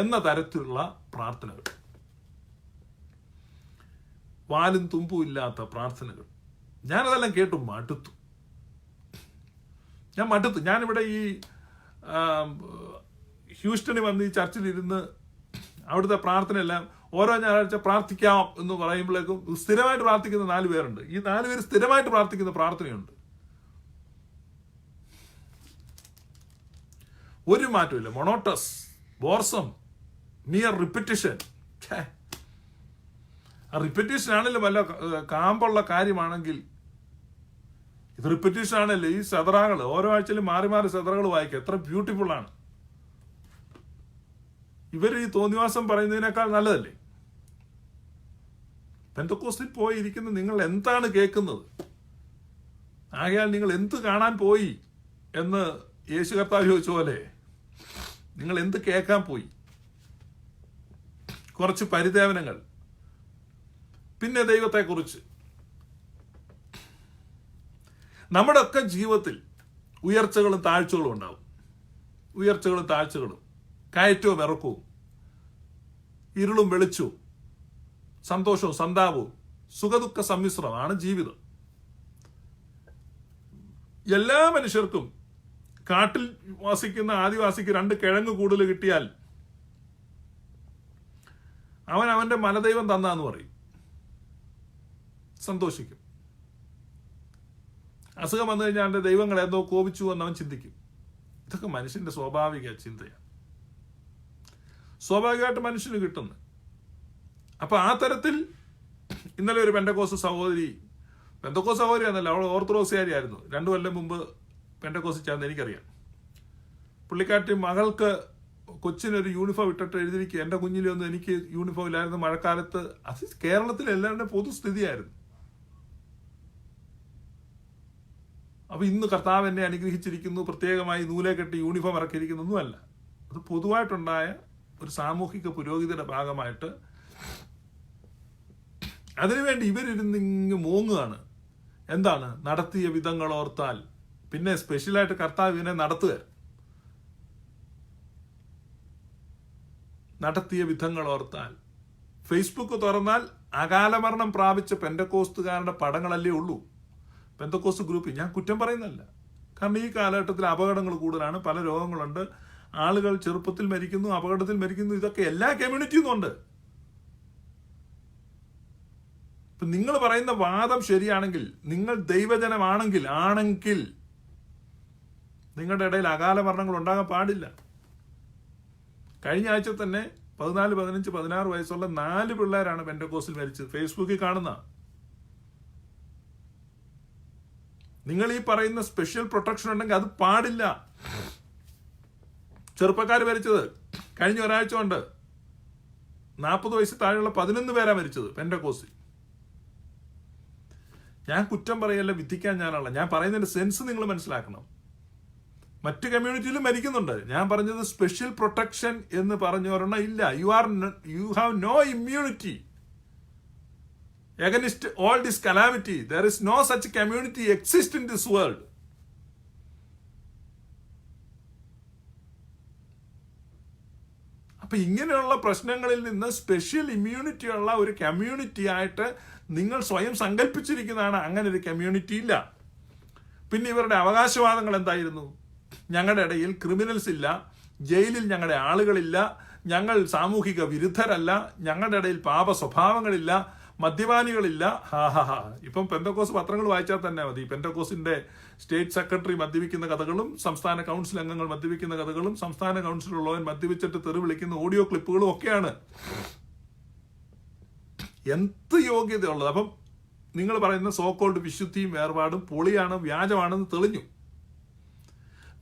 എന്ന തരത്തിലുള്ള പ്രാർത്ഥനകൾ, വാലും തുമ്പും ഇല്ലാത്ത പ്രാർത്ഥനകൾ. ഞാനതെല്ലാം കേട്ടു മടുത്തു. ഞാനിവിടെ ഈ ഹ്യൂസ്റ്റണിൽ വന്ന് ഈ ചർച്ചിലിരുന്ന് അവിടുത്തെ പ്രാർത്ഥനയെല്ലാം ഓരോ ഞായറാഴ്ച പ്രാർത്ഥിക്കാം എന്ന് പറയുമ്പോഴേക്കും സ്ഥിരമായിട്ട് പ്രാർത്ഥിക്കുന്ന 4 പേരുണ്ട്. ഈ 4 പേര് സ്ഥിരമായിട്ട് പ്രാർത്ഥിക്കുന്ന പ്രാർത്ഥനയുണ്ട്. ഒരു മാറ്റമില്ല. മൊണോട്ടസ്, ബോർസം, മിയർ റിപ്പറ്റീഷൻ. ആ റിപ്പറ്റീഷൻ ആണെങ്കിലും വല്ല കാമ്പുള്ള കാര്യമാണെങ്കിൽ, ഇത് റിപ്പറ്റീഷൻ ആണല്ലോ. ഈ സെതറകൾ ഓരോ ആഴ്ചയിലും മാറി മാറി സെതറകൾ വായിക്കുക, എത്ര ബ്യൂട്ടിഫുൾ ആണ്. ഇവർ ഈ തോന്നിവാസം പറയുന്നതിനേക്കാൾ നല്ലതല്ലേ? പെന്തക്കോസ്തിൽ പോയി ഇരിക്കുന്ന നിങ്ങൾ എന്താണ് കേൾക്കുന്നത്? ആകയാൽ നിങ്ങൾ എന്ത് കാണാൻ പോയി എന്ന് യേശു കർത്താവ് ചോദിച്ച പോലെ നിങ്ങൾ എന്ത് കേൾക്കാൻ പോയി? കുറച്ച് പരിദേവനങ്ങൾ, പിന്നെ ദൈവത്തെക്കുറിച്ച്. നമ്മുടെ ഒക്കെ ജീവിതത്തിൽ ഉയർച്ചകളും താഴ്ചകളും ഉണ്ടാവും. ഉയർച്ചകളും താഴ്ചകളും, കയറ്റവും ഇറക്കവും, ഇരുളും വെളിച്ചവും, സന്തോഷവും സന്താപവും, സുഖദുഃഖ സമ്മിശ്രമാണ് ജീവിതം. എല്ലാ മനുഷ്യർക്കും, കാട്ടിൽ വസിക്കുന്ന ആദിവാസിക്ക് 2 കിഴങ്ങ് കൂടുതൽ കിട്ടിയാൽ അവൻ അവന്റെ മലദൈവം തന്നാന്ന് പറയും, സന്തോഷിക്കും. അസുഖം വന്നു കഴിഞ്ഞാൽ അവന്റെ ദൈവങ്ങൾ എന്തോ കോപിച്ചു എന്ന് അവൻ ചിന്തിക്കും. ഇതൊക്കെ മനുഷ്യന്റെ സ്വാഭാവിക ചിന്തയാണ്, സ്വാഭാവികമായിട്ട് മനുഷ്യന് കിട്ടുന്നത്. അപ്പൊ ആ തരത്തിൽ ഇന്നലെ ഒരു പെന്തക്കോസ്ത് സഹോദരി എന്നല്ല, അവൾ ഓർത്തഡോക്സുകാരിയായിരുന്നു. 2 കൊല്ലം മുമ്പ് പെന്തക്കോസ്ത് ചേർന്ന് എനിക്കറിയാം. പുള്ളിക്കാട്ടി മകൾക്ക് കൊച്ചിനൊരു യൂണിഫോം ഇട്ടിട്ട് എഴുതിയിരിക്കുക, എൻ്റെ കുഞ്ഞിലൊന്നും എനിക്ക് യൂണിഫോം ഇല്ലായിരുന്നു മഴക്കാലത്ത്. അത് കേരളത്തിൽ എല്ലാവരുടെ പൊതുസ്ഥിതിയായിരുന്നു. അപ്പൊ ഇന്ന് കർത്താവ് എന്നെ അനുഗ്രഹിച്ചിരിക്കുന്നു, പ്രത്യേകമായി നൂലെ കെട്ടി യൂണിഫോം ഇറക്കിയിരിക്കുന്നൊന്നുമല്ല. അത് പൊതുവായിട്ടുണ്ടായ ഒരു സാമൂഹിക പുരോഗതിയുടെ ഭാഗമായിട്ട് അതിനുവേണ്ടി ഇവരിരുന്നിങ്ങ് മോങ്ങുകയാണ്. എന്താണ്? നടത്തിയ വിധങ്ങൾ ഓർത്താൽ. പിന്നെ സ്പെഷ്യലായിട്ട് കർത്താവ് ഇവനെ നടത്തിയ വിധങ്ങൾ ഓർത്താൽ. ഫേസ്ബുക്ക് തുറന്നാൽ അകാലമരണം പ്രാപിച്ച പെന്തക്കോസ്തുകാരുടെ പടങ്ങളല്ലേ ഉള്ളൂ. പെന്തക്കോസ്ത് ഗ്രൂപ്പിൽ ഞാൻ കുറ്റം പറയുന്നല്ല, കാരണം ഈ കാലഘട്ടത്തിൽ അപകടങ്ങൾ കൂടുതലാണ്, പല രോഗങ്ങളുണ്ട്, ആളുകൾ ചെറുപ്പത്തിൽ മരിക്കുന്നു, അപകടത്തിൽ മരിക്കുന്നു. ഇതൊക്കെ എല്ലാ കമ്മ്യൂണിറ്റിയും ഉണ്ട്. ഇപ്പൊ നിങ്ങൾ പറയുന്ന വാദം ശരിയാണെങ്കിൽ, നിങ്ങൾ ദൈവജനമാണെങ്കിൽ നിങ്ങളുടെ ഇടയിൽ അകാല മരണങ്ങൾ ഉണ്ടാകാൻ പാടില്ല. കഴിഞ്ഞ ആഴ്ച തന്നെ 14, 15, 16 വയസ്സുള്ള 4 പിള്ളേരാണ് പെന്തക്കോസ്തിൽ മരിച്ചത്. ഫേസ്ബുക്കിൽ കാണുന്ന. നിങ്ങൾ ഈ പറയുന്ന സ്പെഷ്യൽ പ്രൊട്ടക്ഷൻ ഉണ്ടെങ്കിൽ അത് പാടില്ല. ചെറുപ്പക്കാർ മരിച്ചത് കഴിഞ്ഞ ഒരാഴ്ച കൊണ്ട് 40 വയസ്സ് താഴെയുള്ള 11 പേരാ മരിച്ചത് പെന്തക്കോസ്തിൽ. ഞാൻ കുറ്റം പറയല്ല, വിധിക്കാൻ ഞാനല്ല. ഞാൻ പറയുന്നതിന്റെ സെൻസ് നിങ്ങൾ മനസ്സിലാക്കണം. മറ്റു കമ്മ്യൂണിറ്റിയിലും മരിക്കുന്നുണ്ട്. ഞാൻ പറഞ്ഞത് സ്പെഷ്യൽ പ്രൊട്ടക്ഷൻ എന്ന് പറഞ്ഞവരെണ്ണം ഇല്ല. You have no immunity against all this calamity. There is no such community exist in this world. അപ്പൊ ഇങ്ങനെയുള്ള പ്രശ്നങ്ങളിൽ നിന്ന് സ്പെഷ്യൽ ഇമ്മ്യൂണിറ്റി ഉള്ള ഒരു കമ്മ്യൂണിറ്റി ആയിട്ട് നിങ്ങൾ സ്വയം സങ്കല്പിച്ചിരിക്കുന്നതാണ്. അങ്ങനെ ഒരു കമ്മ്യൂണിറ്റി ഇല്ല. പിന്നെ ഇവരുടെ അവകാശവാദങ്ങൾ എന്തായിരുന്നു? ഞങ്ങളുടെ ഇടയിൽ ക്രിമിനൽസ് ഇല്ല, ജയിലിൽ ഞങ്ങളുടെ ആളുകളില്ല, ഞങ്ങൾ സാമൂഹിക വിരുദ്ധരല്ല, ഞങ്ങളുടെ ഇടയിൽ പാപ സ്വഭാവങ്ങളില്ല, മദ്യപാനികളില്ല. ഇപ്പം പെന്തക്കോസ് പത്രങ്ങൾ വായിച്ചാൽ തന്നെ മതി. പെന്തക്കോസിന്റെ സ്റ്റേറ്റ് സെക്രട്ടറി മദ്യപിക്കുന്ന കഥകളും, സംസ്ഥാന കൗൺസിൽ അംഗങ്ങൾ മദ്യപിക്കുന്ന കഥകളും, സംസ്ഥാന കൗൺസിലുള്ളവൻ മദ്യപിച്ചിട്ട് തെറി വിളിക്കുന്ന ഓഡിയോ ക്ലിപ്പുകളും ഒക്കെയാണ്. എന്ത് യോഗ്യതയുള്ളത്? അപ്പം നിങ്ങൾ പറയുന്ന സോക്കോൾഡ് വിശുദ്ധിയും വേർപാടും പൊളിയാണ്, വ്യാജമാണെന്ന് തെളിഞ്ഞു.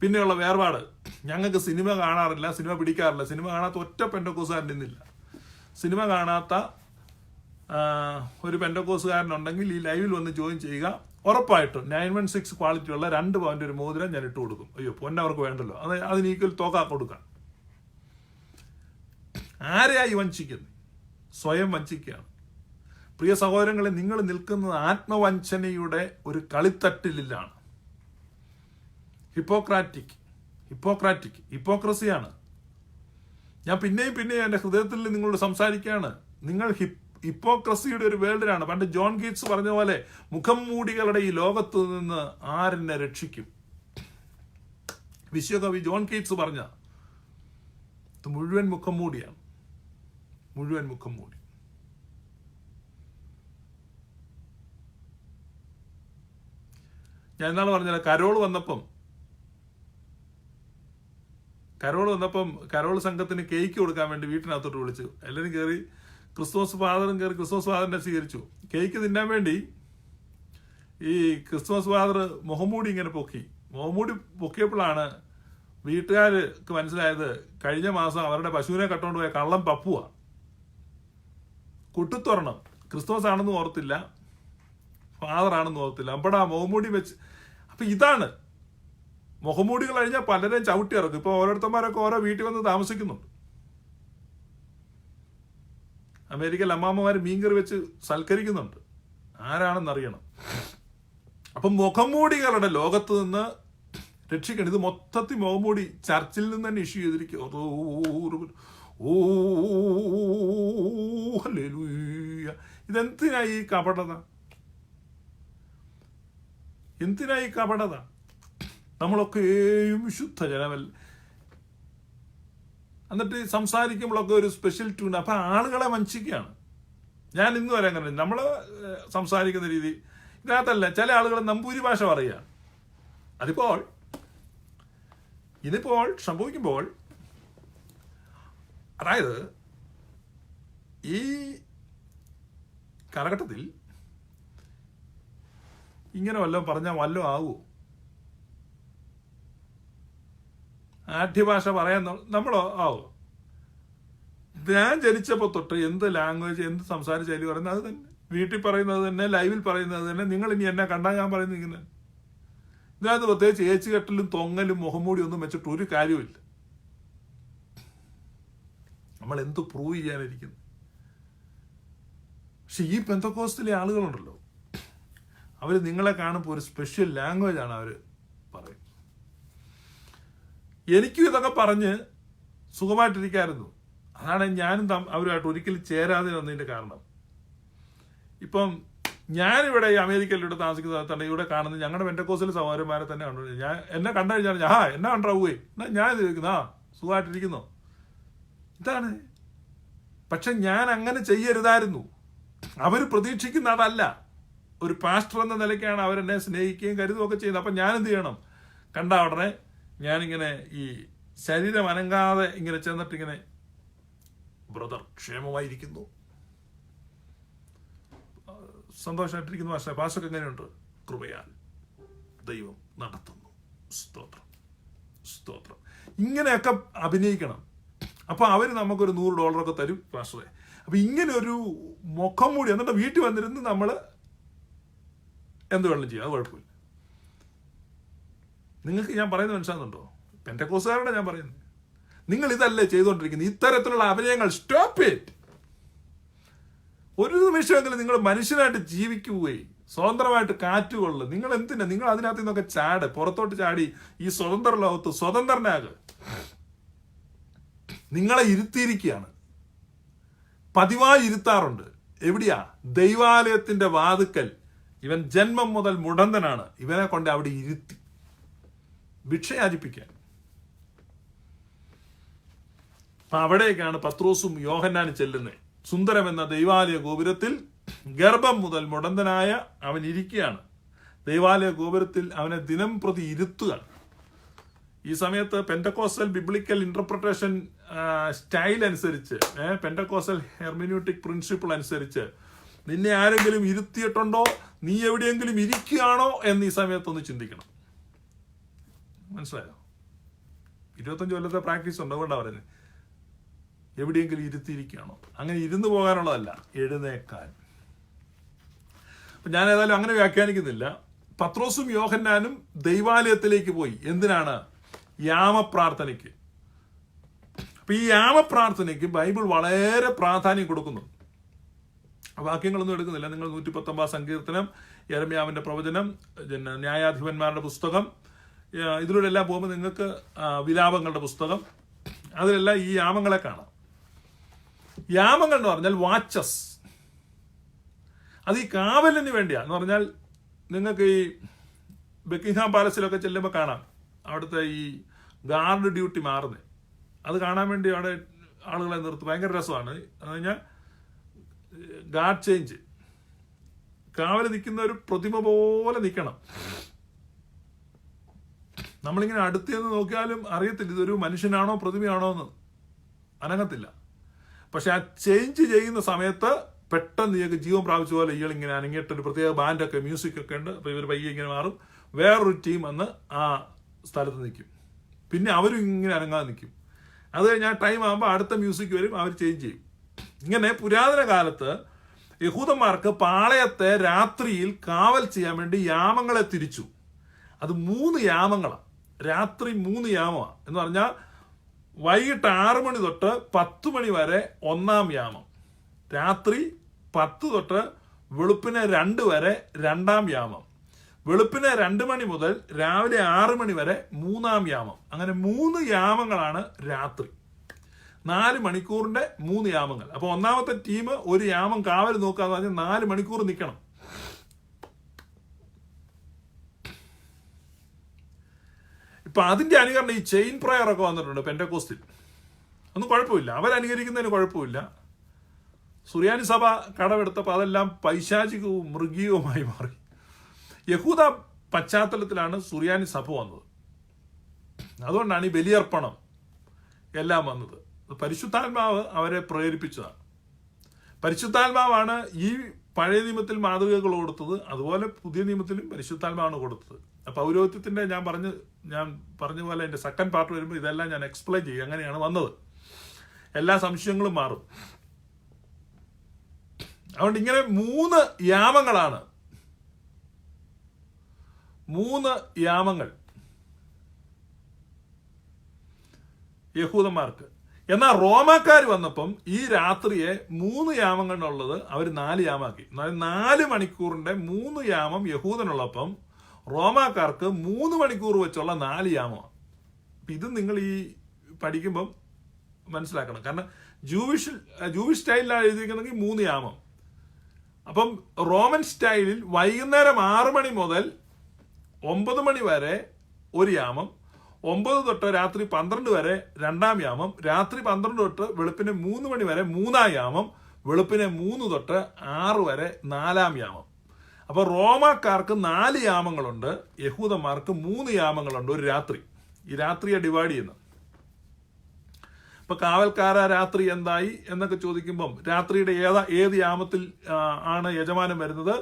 പിന്നെയുള്ള വേർപാട്, ഞങ്ങൾക്ക് സിനിമ കാണാറില്ല, സിനിമ പിടിക്കാറില്ല. സിനിമ കാണാത്ത ഒറ്റ പെന്തക്കോസുകാരൻ ഇന്നില്ല. സിനിമ കാണാത്ത ഒരു പെന്തക്കോസുകാരനുണ്ടെങ്കിൽ ഈ ലൈവിൽ വന്ന് ജോയിൻ ചെയ്യുക. ഉറപ്പായിട്ടും 916 ക്വാളിറ്റിയുള്ള 2 പവന്റെ ഒരു മോതിരം ഞാൻ ഇട്ട് കൊടുക്കും. അയ്യോ, പൊന്നവർക്ക് വേണ്ടല്ലോ, അതിന് ഈക്വൽ തുക കൊടുക്കാം. ആരെയായി വഞ്ചിക്കുന്നത്? സ്വയം വഞ്ചിക്കുകയാണ്. പ്രിയ സഹോദരങ്ങളെ, നിങ്ങൾ നിൽക്കുന്നത് ആത്മവഞ്ചനയുടെ ഒരു കളിത്തട്ടിലാണ്. ഹിപ്പോക്രസിയാണ്. ഞാൻ പിന്നെയും എൻ്റെ ഹൃദയത്തിൽ നിങ്ങളോട് സംസാരിക്കുകയാണ്. നിങ്ങൾ ഹിപ്പോക്രസിയുടെ ഒരു വേൾഡിലാണ്. പണ്ട് ജോൺ കീറ്റ്സ് പറഞ്ഞ പോലെ, മുഖം മൂടികളുടെ ഈ ലോകത്ത് നിന്ന് ആരെന്നെ രക്ഷിക്കും? വിശ്വകവി ജോൺ കീറ്റ്സ് പറഞ്ഞ ഇത് മുഴുവൻ മുഖം മൂടിയാണ്. മുഴുവൻ മുഖം മൂടി. ഞാൻ ഇന്നാൾ പറഞ്ഞ കരോൾ വന്നപ്പം കരോൾ സംഘത്തിന് കേക്ക് കൊടുക്കാൻ വേണ്ടി വീട്ടിനകത്തോട്ട് വിളിച്ചു. എല്ലാവരും കയറി, ക്രിസ്തുമസ് ഫാദറിനെ സ്വീകരിച്ചു. കേക്ക് തിന്നാൻ വേണ്ടി ഈ ക്രിസ്തുമസ് ഫാദർ മുഖംമൂടി ഇങ്ങനെ മുഖംമൂടി പൊക്കിയപ്പോഴാണ് വീട്ടുകാർക്ക് മനസ്സിലായത് കഴിഞ്ഞ മാസം അവരുടെ പശുവിനെ കട്ടുകൊണ്ട് പോയ കള്ളം പപ്പുവാ. കുട്ടിത്തുറണം ക്രിസ്തുമസ് ആണെന്ന് ഓർത്തില്ല, ഫാദർ ആണെന്ന് ഓർത്തില്ല. അപ്പടാ മുഖംമൂടി വെച്ച്. അപ്പൊ ഇതാണ് മുഖംമൂടികൾ കഴിഞ്ഞാൽ പലരെയും ചവിട്ടി ഇറക്കും. ഇപ്പൊ ഓരോരുത്തന്മാരൊക്കെ ഓരോ വീട്ടിൽ വന്ന് താമസിക്കുന്നുണ്ട്. അമേരിക്കയിൽ അമ്മാമ്മമാർ മീൻകറി വെച്ച് സൽക്കരിക്കുന്നുണ്ട്. ആരാണെന്നറിയണം. അപ്പം മുഖംമൂടികളുടെ ലോകത്ത് നിന്ന് രക്ഷിക്കണം. ഇത് മൊത്തത്തിൽ മുഖംമൂടി ചർച്ചിൽ നിന്ന് തന്നെ ഇഷ്യൂ ചെയ്തിരിക്കും. ഇതെന്തിനായി കപടത? നമ്മളൊക്കെയും വിശുദ്ധ ജനമല്ല. എന്നിട്ട് സംസാരിക്കുമ്പോഴൊക്കെ ഒരു സ്പെഷ്യൽ ട്യൂൺ. അപ്പൊ ആളുകളെ വഞ്ചിക്കുകയാണ്. ഞാൻ ഇന്ന് വരെ അങ്ങനെ നമ്മൾ സംസാരിക്കുന്ന രീതി ഇതിനകത്തല്ല. ചില ആളുകൾ നമ്പൂരി ഭാഷ പറയുക. ഇതിപ്പോൾ സംഭവിക്കുമ്പോൾ, അതായത് ഈ കാലഘട്ടത്തിൽ ഇങ്ങനെ വല്ലതും പറഞ്ഞാൽ വല്ലതും ആവുമോ? ആഢ്യഭാഷ പറയാൻ നമ്മളോ ആവോ? ഞാൻ ജനിച്ചപ്പോൾ തൊട്ട് എന്ത് ലാംഗ്വേജ്, എന്ത് സംസാര ശൈലി പറയുന്നത് അത് തന്നെ, വീട്ടിൽ പറയുന്നത് തന്നെ, ലൈവിൽ പറയുന്നത് തന്നെ. നിങ്ങൾ ഇനി എന്നെ കണ്ടാൽ ഞാൻ പറയുന്നത് ഇങ്ങനെ. ഇതിനകത്ത് പ്രത്യേകിച്ച് ഏച്ചുകെട്ടലും തൊങ്ങലും മുഖംമൂടി ഒന്നും വെച്ചിട്ട് ഒരു കാര്യമില്ല. നമ്മൾ എന്ത് പ്രൂവ് ചെയ്യാനിരിക്കുന്നു? പക്ഷെ ഈ പെന്തക്കോസ്റ്റിലെ ആളുകളുണ്ടല്ലോ, അവർ നിങ്ങളെ കാണുമ്പോൾ ഒരു സ്പെഷ്യൽ ലാംഗ്വേജ് ആണ് അവർ പറയുന്നത്. എനിക്കും ഇതൊക്കെ പറഞ്ഞ് സുഖമായിട്ടിരിക്കായിരുന്നു. അതാണ് ഞാനും അവരുമായിട്ട് ഒരിക്കലും ചേരാതെ വന്നതിന്റെ കാരണം. ഇപ്പം ഞാനിവിടെ ഈ അമേരിക്കയിലൂടെ താമസിക്കുന്ന സ്ഥലത്താണ് ഇവിടെ കാണുന്നത് ഞങ്ങളുടെ പെന്തക്കോസ്റ്റിലെ സഹോദരന്മാരെ തന്നെ കണ്ടു. ഞാൻ എന്നെ കണ്ടു കഴിഞ്ഞാൽ എന്നെ കണ്ടാവേ എന്നാ ഞാൻ സുഖമായിട്ടിരിക്കുന്നോ? ഇതാണ്. പക്ഷെ ഞാൻ അങ്ങനെ ചെയ്യരുതായിരുന്നു. അവർ പ്രതീക്ഷിക്കുന്ന അതല്ല. ഒരു പാസ്റ്റർ എന്ന നിലയ്ക്കാണ് അവരെന്നെ സ്നേഹിക്കുകയും കരുതുകയൊക്കെ ചെയ്യുന്നത്. അപ്പം ഞാൻ എന്ത് ചെയ്യണം? കണ്ട ഉടനെ ഞാനിങ്ങനെ ഈ ശരീരം അനങ്ങാതെ ഇങ്ങനെ ചെന്നിട്ട് ഇങ്ങനെ, ബ്രദർ ക്ഷേമമായിരിക്കുന്നു, സന്തോഷമായിട്ടിരിക്കുന്നു, പാസ്റ്റർക്ക് എങ്ങനെയുണ്ട്? കൃപയാൽ ദൈവം നടത്തുന്നു, സ്തോത്രം സ്തോത്രം. ഇങ്ങനെയൊക്കെ അഭിനയിക്കണം. അപ്പൊ അവര് നമുക്കൊരു $100 തരും പാസ്റ്ററെ. അപ്പൊ ഇങ്ങനെ ഒരു മുഖം മൂടി. എന്നിട്ട് വീട്ടിൽ വന്നിരുന്ന് നമ്മള് എന്ത് വേണം ചെയ്യാം, അത് കുഴപ്പമില്ല. നിങ്ങൾക്ക് ഞാൻ പറയുന്നത് മനസ്സിലാകുന്നുണ്ടോ? പെന്തക്കോസ്തുകാരുടെ ഞാൻ പറയുന്നത്. നിങ്ങൾ ഇതല്ലേ ചെയ്തുകൊണ്ടിരിക്കുന്നത്? ഇത്തരത്തിലുള്ള അഭിനയങ്ങൾ സ്റ്റോപ്പ് ഇറ്റ്. ഒരു നിമിഷമെങ്കിലും നിങ്ങൾ മനുഷ്യനായിട്ട് ജീവിക്കുകയും സ്വതന്ത്രമായിട്ട് കാറ്റുകൊള്ളു. നിങ്ങൾ എന്തിനാ? നിങ്ങൾ അതിനകത്ത് നിന്നൊക്കെ പുറത്തോട്ട് ചാടി ഈ സ്വതന്ത്ര ലോകത്ത് സ്വതന്ത്രനാക്. നിങ്ങളെ ഇരുത്തിയിരിക്കുകയാണ്. പതിവായി ഇരുത്താറുണ്ട്. എവിടെയാ? ദൈവാലയത്തിന്റെ വാതുക്കൽ. ഇവൻ ജന്മം മുതൽ മുടന്തനാണ്. ഇവനെ കൊണ്ട് അവിടെ ഇരുത്തി ഭിക്ഷയാചിപ്പിക്കാൻ. അപ്പൊ അവിടേക്കാണ് പത്രോസും യോഹന്നാനും ചെല്ലുന്നത്. സുന്ദരമെന്ന ദൈവാലയ ഗോപുരത്തിൽ ഗർഭം മുതൽ മുടന്തനായ അവൻ ഇരിക്കുകയാണ്. ദൈവാലയ ഗോപുരത്തിൽ അവനെ ദിനം പ്രതി ഇരുത്തുകയാണ്. ഈ സമയത്ത് പെന്തക്കോസ്റ്റൽ ബിബ്ലിക്കൽ ഇന്റർപ്രിട്ടേഷൻ സ്റ്റൈൽ അനുസരിച്ച്, പെന്തക്കോസ്റ്റൽ ഹെർമിന്യൂട്ടിക് പ്രിൻസിപ്പിൾ അനുസരിച്ച് നിന്നെ ആരെങ്കിലും ഇരുത്തിയിട്ടുണ്ടോ, നീ എവിടെയെങ്കിലും ഇരിക്കുകയാണോ എന്ന് ഈ സമയത്തൊന്ന് ചിന്തിക്കണം. മനസ്സിലായോ? 25 കൊല്ലത്തെ പ്രാക്ടീസ് ഉണ്ട്. അതുകൊണ്ടാണ് പറയുന്നത് എവിടെയെങ്കിലും ഇരുത്തിയിരിക്കുകയാണോ. അങ്ങനെ ഇരുന്ന് പോകാനുള്ളതല്ല, എഴുന്നേക്കാൻ. ഞാൻ ഏതായാലും അങ്ങനെ വ്യാഖ്യാനിക്കുന്നില്ല. പത്രോസും യോഹന്നാനും ദൈവാലയത്തിലേക്ക് പോയി. എന്തിനാണ്? യാമപ്രാർത്ഥനയ്ക്ക്. അപ്പൊ ഈ യാമപ്രാർത്ഥനയ്ക്ക് ബൈബിൾ വളരെ പ്രാധാന്യം കൊടുക്കുന്നു. വാക്യങ്ങളൊന്നും എടുക്കുന്നില്ല. നിങ്ങൾ 119 സങ്കീർത്തനം, യെരമ്യാവിന്റെ പ്രവചനം, പിന്നെ ന്യായാധിപന്മാരുടെ പുസ്തകം, ഇതിലൂടെ എല്ലാം പോകുമ്പോൾ നിങ്ങൾക്ക് വിലാപങ്ങളുടെ പുസ്തകം, അതിലെല്ലാം ഈ യാമങ്ങളെ കാണാം. യാമങ്ങൾ എന്ന് പറഞ്ഞാൽ വാച്ചസ്. അത് ഈ കാവലിന് വേണ്ടിയാണ്. എന്ന് പറഞ്ഞാൽ നിങ്ങൾക്ക് ഈ ബക്കിംഗ്ഹാം പാലസിലൊക്കെ ചെല്ലുമ്പോൾ കാണാം അവിടുത്തെ ഈ ഗാർഡ് ഡ്യൂട്ടി മാറുന്നത്. അത് കാണാൻ വേണ്ടി അവിടെ ആളുകളെ നിർത്തും. ഭയങ്കര രസമാണ്. അത് കഴിഞ്ഞാൽ ഗാർഡ് ചേഞ്ച്, കാവൽ നിൽക്കുന്ന ഒരു പ്രതിമ പോലെ നിൽക്കണം. നമ്മളിങ്ങനെ അടുത്ത് നിന്ന് നോക്കിയാലും അറിയത്തില്ല ഇതൊരു മനുഷ്യനാണോ പ്രതിമയാണോ എന്ന്, അനങ്ങത്തില്ല. പക്ഷെ ആ ചേഞ്ച് ചെയ്യുന്ന സമയത്ത് പെട്ടെന്ന് ഇയാൾക്ക് ജീവൻ പ്രാപിച്ച പോലെ ഇയാൾ ഇങ്ങനെ അനങ്ങിയിട്ടൊരു പ്രത്യേക ബാൻഡൊക്കെ മ്യൂസിക്കൊക്കെ ഉണ്ട്. അപ്പോൾ ഇവർ പയ്യെ ഇങ്ങനെ മാറും. വേറൊരു ടീം വന്ന് ആ സ്ഥലത്ത് നിൽക്കും. പിന്നെ അവരും ഇങ്ങനെ അനങ്ങാതെ നിൽക്കും. അത് കഴിഞ്ഞാൽ ടൈം ആകുമ്പോൾ അടുത്ത മ്യൂസിക് വരും, അവർ ചേഞ്ച് ചെയ്യും. ഇങ്ങനെ പുരാതന കാലത്ത് യഹൂദന്മാർക്ക് പാളയത്തെ രാത്രിയിൽ കാവൽ ചെയ്യാൻ വേണ്ടി യാമങ്ങളെ തിരിച്ചു. അത് 3 യാമങ്ങളാണ്. രാത്രി 3 യാമമാണ്. എന്ന് പറഞ്ഞാൽ വൈകിട്ട് 6 മണി തൊട്ട് 10 മണി വരെ 1-ാം യാമം, രാത്രി 10 തൊട്ട് വെളുപ്പിനെ 2 വരെ 2-ാം യാമം, വെളുപ്പിനെ 2 മണി മുതൽ രാവിലെ 6 മണി വരെ 3-ാം യാമം. അങ്ങനെ 3 യാമങ്ങളാണ് രാത്രി. 4 മണിക്കൂറിന്റെ 3 യാമങ്ങൾ. അപ്പൊ ഒന്നാമത്തെ ടീം ഒരു യാമം കാവൽ നോക്കാന്ന് പറഞ്ഞാൽ 4 മണിക്കൂർ നിൽക്കണം. ഇപ്പൊ അതിന്റെ അനുകരണം ഈ ചെയിൻ പ്രയർ ഒക്കെ വന്നിട്ടുണ്ട് പെന്റക്കോസ്റ്റിൽ. ഒന്നും കുഴപ്പമില്ല, അവരനുകരിക്കുന്നതിന് കുഴപ്പമില്ല. സുറിയാനി സഭ കടമെടുത്തപ്പോൾ അതെല്ലാം പൈശാചികവും മൃഗീയവുമായി മാറി. യഹൂദ പശ്ചാത്തലത്തിലാണ് സുറിയാനി സഭ വന്നത്. അതുകൊണ്ടാണ് ഈ ബലിയർപ്പണം എല്ലാം വന്നത്. പരിശുദ്ധാത്മാവ് അവരെ പ്രേരിപ്പിച്ചതാണ്. പരിശുദ്ധാത്മാവാണ് ഈ പഴയ നിയമത്തിൽ മാതൃകകൾ കൊടുത്തത്. അതുപോലെ പുതിയ നിയമത്തിലും പരിശുദ്ധാത്മാവാണ് കൊടുത്തത്. പൗരോഹിത്യത്തിന്റെ ഞാൻ പറഞ്ഞ പോലെ എൻ്റെ സെക്കൻഡ് പാർട്ട് വരുമ്പോൾ ഇതെല്ലാം ഞാൻ എക്സ്പ്ലെയിൻ ചെയ്യും. അങ്ങനെയാണ് വന്നത്. എല്ലാ സംശയങ്ങളും മാറും. അതുകൊണ്ട് ഇങ്ങനെ 3 യാമങ്ങളാണ്. 3 യാമങ്ങൾ യഹൂദന്മാർക്ക്. എന്നാൽ റോമാക്കാർ വന്നപ്പം ഈ രാത്രിയെ 3 യാമങ്ങളുള്ളത് അവർ 4 യാമാക്കി. 4 മണിക്കൂറിന്റെ 3 യാമം യഹൂദനുള്ളപ്പം റോമാക്കാർക്ക് 3 മണിക്കൂർ വെച്ചുള്ള 4 യാമമാണ്. ഇത് നിങ്ങൾ ഈ പഠിക്കുമ്പം മനസ്സിലാക്കണം. കാരണം ജൂവിഷ് സ്റ്റൈലിലാണ് എഴുതിയിരിക്കുന്നെങ്കിൽ 3 യാമം. അപ്പം റോമൻ സ്റ്റൈലിൽ വൈകുന്നേരം 6 മണി മുതൽ 9 മണി വരെ 1 യാമം, 9 തൊട്ട് രാത്രി 12 വരെ 2-ാം യാമം, രാത്രി 12 തൊട്ട് വെളുപ്പിന് 3 മണി വരെ 3-ാം യാമം, വെളുപ്പിന് 3 തൊട്ട് 6 വരെ 4-ാം യാമം. അപ്പൊ റോമാക്കാർക്ക് 4 യാമങ്ങളുണ്ട്, യഹൂദന്മാർക്ക് 3 യാമങ്ങളുണ്ട് ഒരു രാത്രി. ഈ രാത്രിയെ ഡിവൈഡ് ചെയ്യുന്നത്. ഇപ്പൊ കാവൽക്കാര രാത്രി എന്തായി എന്നൊക്കെ ചോദിക്കുമ്പം രാത്രിയുടെ ഏത് യാമത്തിൽ ആണ് യജമാനൻ വരുന്നത്,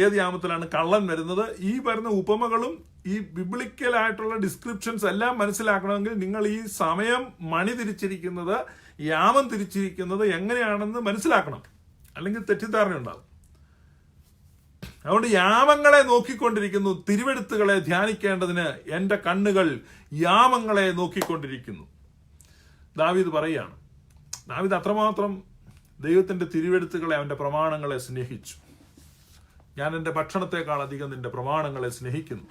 ഏത് യാമത്തിലാണ് കള്ളൻ വരുന്നത്, ഈ വരുന്ന ഉപമകളും ഈ ബിബ്ലിക്കലായിട്ടുള്ള ഡിസ്ക്രിപ്ഷൻസ് എല്ലാം മനസ്സിലാക്കണമെങ്കിൽ നിങ്ങൾ ഈ സമയം മണി തിരിച്ചിരിക്കുന്നത്, യാമം തിരിച്ചിരിക്കുന്നത് എങ്ങനെയാണെന്ന് മനസ്സിലാക്കണം. അല്ലെങ്കിൽ തെറ്റിദ്ധാരണ ഉണ്ടാകും. അതുകൊണ്ട് യാമങ്ങളെ നോക്കിക്കൊണ്ടിരിക്കുന്നു, തിരുവെഴുത്തുകളെ ധ്യാനിക്കേണ്ടതിന് എൻ്റെ കണ്ണുകൾ യാമങ്ങളെ നോക്കിക്കൊണ്ടിരിക്കുന്നു. ദാവീദ് പറയുകയാണ്. ദാവീദ് അത്രമാത്രം ദൈവത്തിന്റെ തിരുവെഴുത്തുകളെ, അവന്റെ പ്രമാണങ്ങളെ സ്നേഹിച്ചു. ഞാൻ എൻ്റെ ഭക്ഷണത്തെക്കാൾ അധികം നിന്റെ പ്രമാണങ്ങളെ സ്നേഹിക്കുന്നു.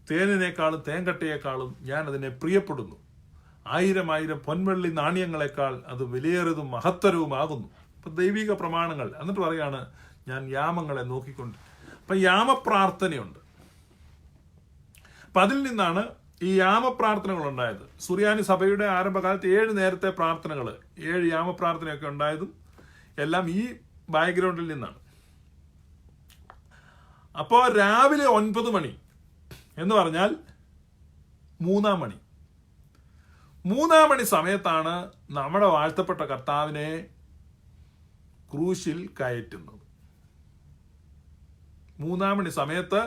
തേനിനേക്കാളും തേൻകട്ടയേക്കാളും ഞാൻ അതിനെ പ്രിയപ്പെടുന്നു. 1000 പൊൻവെള്ളി നാണ്യങ്ങളെക്കാൾ അത് വിലയേറിയതും മഹത്തരവുമാകുന്നു. അപ്പൊ ദൈവിക പ്രമാണങ്ങൾ. എന്നിട്ട് പറയാണ് ഞാൻ യാമങ്ങളെ നോക്കിക്കൊണ്ട്. അപ്പൊ യാമപ്രാർത്ഥനയുണ്ട്. അപ്പൊ അതിൽ നിന്നാണ് ഈ യാമപ്രാർത്ഥനകൾ ഉണ്ടായത്. സുറിയാനി സഭയുടെ ആരംഭകാലത്ത് 7 നേരത്തെ പ്രാർത്ഥനകൾ, 7 യാമപ്രാർത്ഥനയൊക്കെ ഉണ്ടായതും എല്ലാം ഈ ബാക്ക്ഗ്രൗണ്ടിൽ നിന്നാണ്. അപ്പോൾ രാവിലെ 9 മണി എന്ന് പറഞ്ഞാൽ 3-ാം മണി. 3-ാം മണി സമയത്താണ് നമ്മുടെ വാഴ്ത്തപ്പെട്ട കർത്താവിനെ ക്രൂശിൽ കയറ്റുന്നത്. 3-ാം മണി സമയത്ത്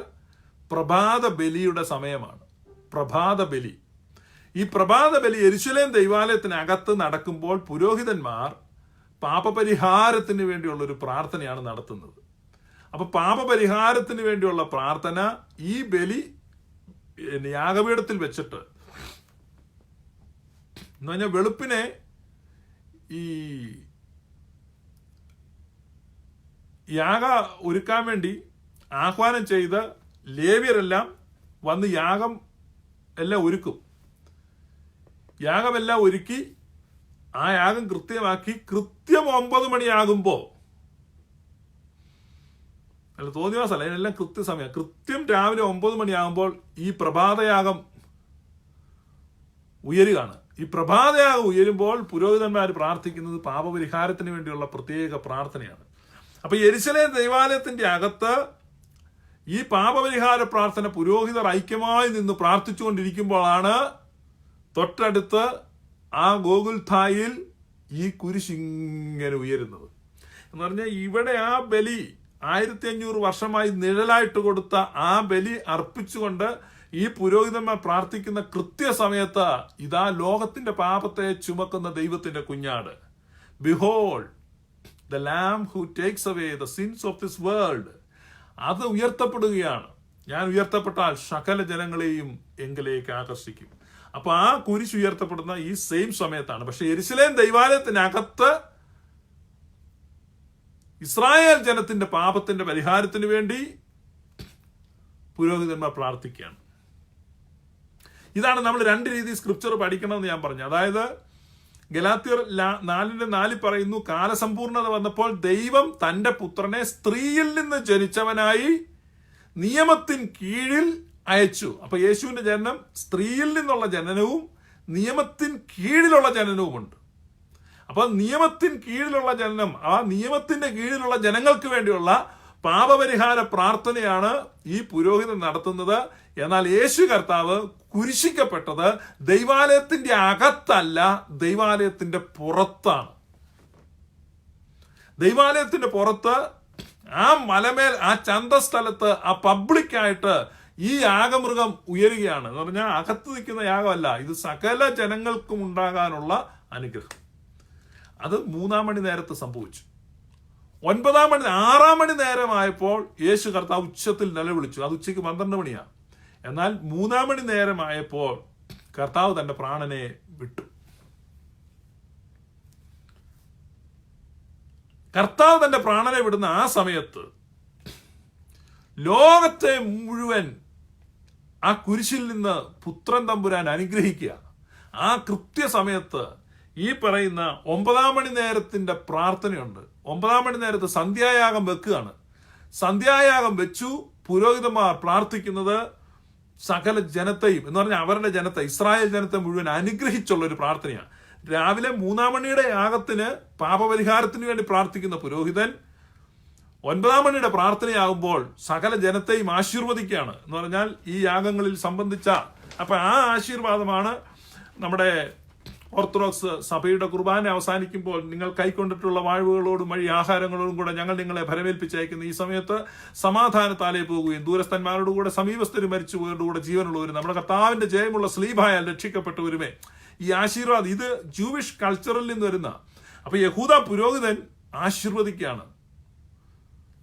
പ്രഭാത ബലിയുടെ സമയമാണ്. പ്രഭാത ബലി. ഈ പ്രഭാത ബലി യെരുശലേം ദൈവാലയത്തിനകത്ത് നടക്കുമ്പോൾ പുരോഹിതന്മാർ പാപപരിഹാരത്തിന് വേണ്ടിയുള്ള ഒരു പ്രാർത്ഥനയാണ് നടത്തുന്നത്. അപ്പൊ പാപപരിഹാരത്തിന് വേണ്ടിയുള്ള പ്രാർത്ഥന ഈ ബലി യാഗപീഠത്തിൽ വെച്ചിട്ട് എന്ന് പറഞ്ഞാൽ വെളുപ്പിനെ ഈ യാഗ ഒരുക്കാൻ വേണ്ടി ആഹ്വാനം ചെയ്ത് ലേവ്യരെല്ലാം വന്ന് യാഗം എല്ലാം ഒരുക്കും. യാഗമെല്ലാം ഒരുക്കി ആ യാഗം കൃത്യമാക്കി കൃത്യം 9 മണിയാകുമ്പോൾ, അല്ല തോന്നിവാസല്ല, അതിനെല്ലാം കൃത്യസമയം, കൃത്യം രാവിലെ 9 മണിയാകുമ്പോൾ ഈ പ്രഭാതയാഗം ഉയരുകയാണ്. ഈ പ്രഭാതയാഗം ഉയരുമ്പോൾ പുരോഹിതന്മാർ പ്രാർത്ഥിക്കുന്നത് പാപപരിഹാരത്തിന് വേണ്ടിയുള്ള പ്രത്യേക പ്രാർത്ഥനയാണ്. അപ്പൊ യെരുശലേം ദൈവാലയത്തിന്റെ അകത്ത് ഈ പാപപരിഹാര പ്രാർത്ഥന പുരോഹിതർ ഐക്യമായി നിന്ന് പ്രാർത്ഥിച്ചുകൊണ്ടിരിക്കുമ്പോഴാണ് തൊട്ടടുത്ത് ആ ഗോകുൽഥായിൽ ഈ കുരിശിങ്ങനെ ഉയരുന്നത്. എന്ന് പറഞ്ഞാൽ ഇവിടെ ആ ബലി 1500 വർഷമായി നിഴലായിട്ട് കൊടുത്ത ആ ബലി അർപ്പിച്ചുകൊണ്ട് ഈ പുരോഹിതന്മാർ പ്രാർത്ഥിക്കുന്ന കൃത്യസമയത്ത് ഇതാ ലോകത്തിന്റെ പാപത്തെ ചുമക്കുന്ന ദൈവത്തിന്റെ കുഞ്ഞാട്, behold the lamb who takes away the sins of this world, അത് ഉയർത്തപ്പെടുകയാണ്. ഞാൻ ഉയർത്തപ്പെട്ടാൽ സകല ജനങ്ങളെയും എങ്കിലേക്ക് ആകർഷിക്കും. അപ്പൊ ആ കുരിശ് ഉയർത്തപ്പെടുന്ന ഈ സെയിം സമയത്താണ്. പക്ഷെ യെരുശലേം ദൈവാലയത്തിനകത്ത് ഇസ്രായേൽ ജനത്തിന്റെ പാപത്തിന്റെ പരിഹാരത്തിന് വേണ്ടി പുരോഹിതന്മാർ പ്രാർത്ഥിക്കുകയാണ്. ഇതാണ് നമ്മൾ 2 രീതി സ്ക്രിപ്ചർ പഠിക്കണമെന്ന് ഞാൻ പറഞ്ഞു. അതായത് ഗലാത്യർ 4:4 പറയുന്നു, കാലസമ്പൂർണത വന്നപ്പോൾ ദൈവം തന്റെ പുത്രനെ സ്ത്രീയിൽ നിന്ന് ജനിച്ചവനായി നിയമത്തിൻ കീഴിൽ അയച്ചു. അപ്പൊ യേശുവിന്റെ ജനനം സ്ത്രീയിൽ നിന്നുള്ള ജനനവും നിയമത്തിൻ കീഴിലുള്ള ജനനവുമുണ്ട്. അപ്പൊ നിയമത്തിൻ കീഴിലുള്ള ജനനം, ആ നിയമത്തിന്റെ കീഴിലുള്ള ജനങ്ങൾക്ക് വേണ്ടിയുള്ള പാപപരിഹാര പ്രാർത്ഥനയാണ് ഈ പുരോഹിതൻ നടത്തുന്നത്. എന്നാൽ യേശു കർത്താവ് കുരിശിക്കപ്പെട്ടത് ദൈവാലയത്തിന്റെ അകത്തല്ല, ദൈവാലയത്തിന്റെ പുറത്താണ്. ദൈവാലയത്തിന്റെ പുറത്ത് ആ മലമേൽ, ആ ചന്തസ്ഥലത്ത്, ആ പബ്ലിക്കായിട്ട് ഈ യാഗമൃഗം ഉയരുകയാണ്. എന്ന് പറഞ്ഞാൽ അകത്ത് നിൽക്കുന്ന യാഗമല്ല, ഇത് സകല ജനങ്ങൾക്കും ഉണ്ടാകാനുള്ള അനുഗ്രഹം. അത് 3-ാം മണി നേരത്ത് സംഭവിച്ചു. 6-ാം മണി നേരമായപ്പോൾ യേശു കർത്താവ് ഉച്ചത്തിൽ നിലവിളിച്ചു. അത് ഉച്ചയ്ക്ക് 12 മണിയാണ്. എന്നാൽ 3-ാം മണി നേരമായപ്പോൾ കർത്താവ് തന്റെ പ്രാണനെ വിട്ടു. കർത്താവ് തന്റെ പ്രാണനെ വിടുന്ന ആ സമയത്ത് ലോകത്തെ മുഴുവൻ ആ കുരിശിൽ നിന്ന് പുത്രൻ തമ്പുരാൻ അനുഗ്രഹിക്കുക. ആ കൃത്യസമയത്ത് ഈ പറയുന്ന 9-ാം മണി നേരത്തിന്റെ പ്രാർത്ഥനയുണ്ട്. 9-ാം മണി നേരത്ത് സന്ധ്യായാഗം വെക്കുകയാണ്. സന്ധ്യായാഗം വെച്ചു പുരോഹിതന്മാർ പ്രാർത്ഥിക്കുന്നത് സകല ജനത്തെയും, എന്ന് പറഞ്ഞാൽ അവരുടെ ജനത്തെ, ഇസ്രായേൽ ജനത്തെ മുഴുവൻ അനുഗ്രഹിച്ചുള്ള ഒരു പ്രാർത്ഥനയാണ്. രാവിലെ 3-ാം മണിയുടെ യാഗത്തിന് പാപപരിഹാരത്തിന് വേണ്ടി പ്രാർത്ഥിക്കുന്ന പുരോഹിതൻ 9-ാം മണിയുടെ പ്രാർത്ഥനയാകുമ്പോൾ സകല ജനത്തെയും ആശീർവദിക്കുകയാണ്. എന്ന് പറഞ്ഞാൽ ഈ യാഗങ്ങളിൽ സംബന്ധിച്ച, അപ്പൊ ആ ആശീർവാദമാണ് നമ്മുടെ ഓർത്തഡോക്സ് സഭയുടെ കുർബാന അവസാനിക്കുമ്പോൾ നിങ്ങൾ കൈക്കൊണ്ടിട്ടുള്ള വാഴ്വുകളോടും വഴി ആഹാരങ്ങളോടും കൂടെ ഞങ്ങൾ നിങ്ങളെ ഭരമേൽപ്പിച്ചയക്കുന്ന ഈ സമയത്ത് സമാധാനത്താലേ പോകുകയും ദൂരസ്ഥന്മാരോടുകൂടെ സമീപസ്ഥരും മരിച്ചുപോയവരോടുകൂടെ ജീവനുള്ളവരും നമ്മുടെ കർത്താവിന്റെ ജയമുള്ള സ്ലീബായാൽ രക്ഷിക്കപ്പെട്ടവരുമേ. ഈ ആശീർവാദം ഇത് ജൂവിഷ് കൾച്ചറിൽ നിന്ന് വരുന്ന. അപ്പൊ യഹൂദ പുരോഹിതൻ ആശീർവദിക്കുകയാണ്.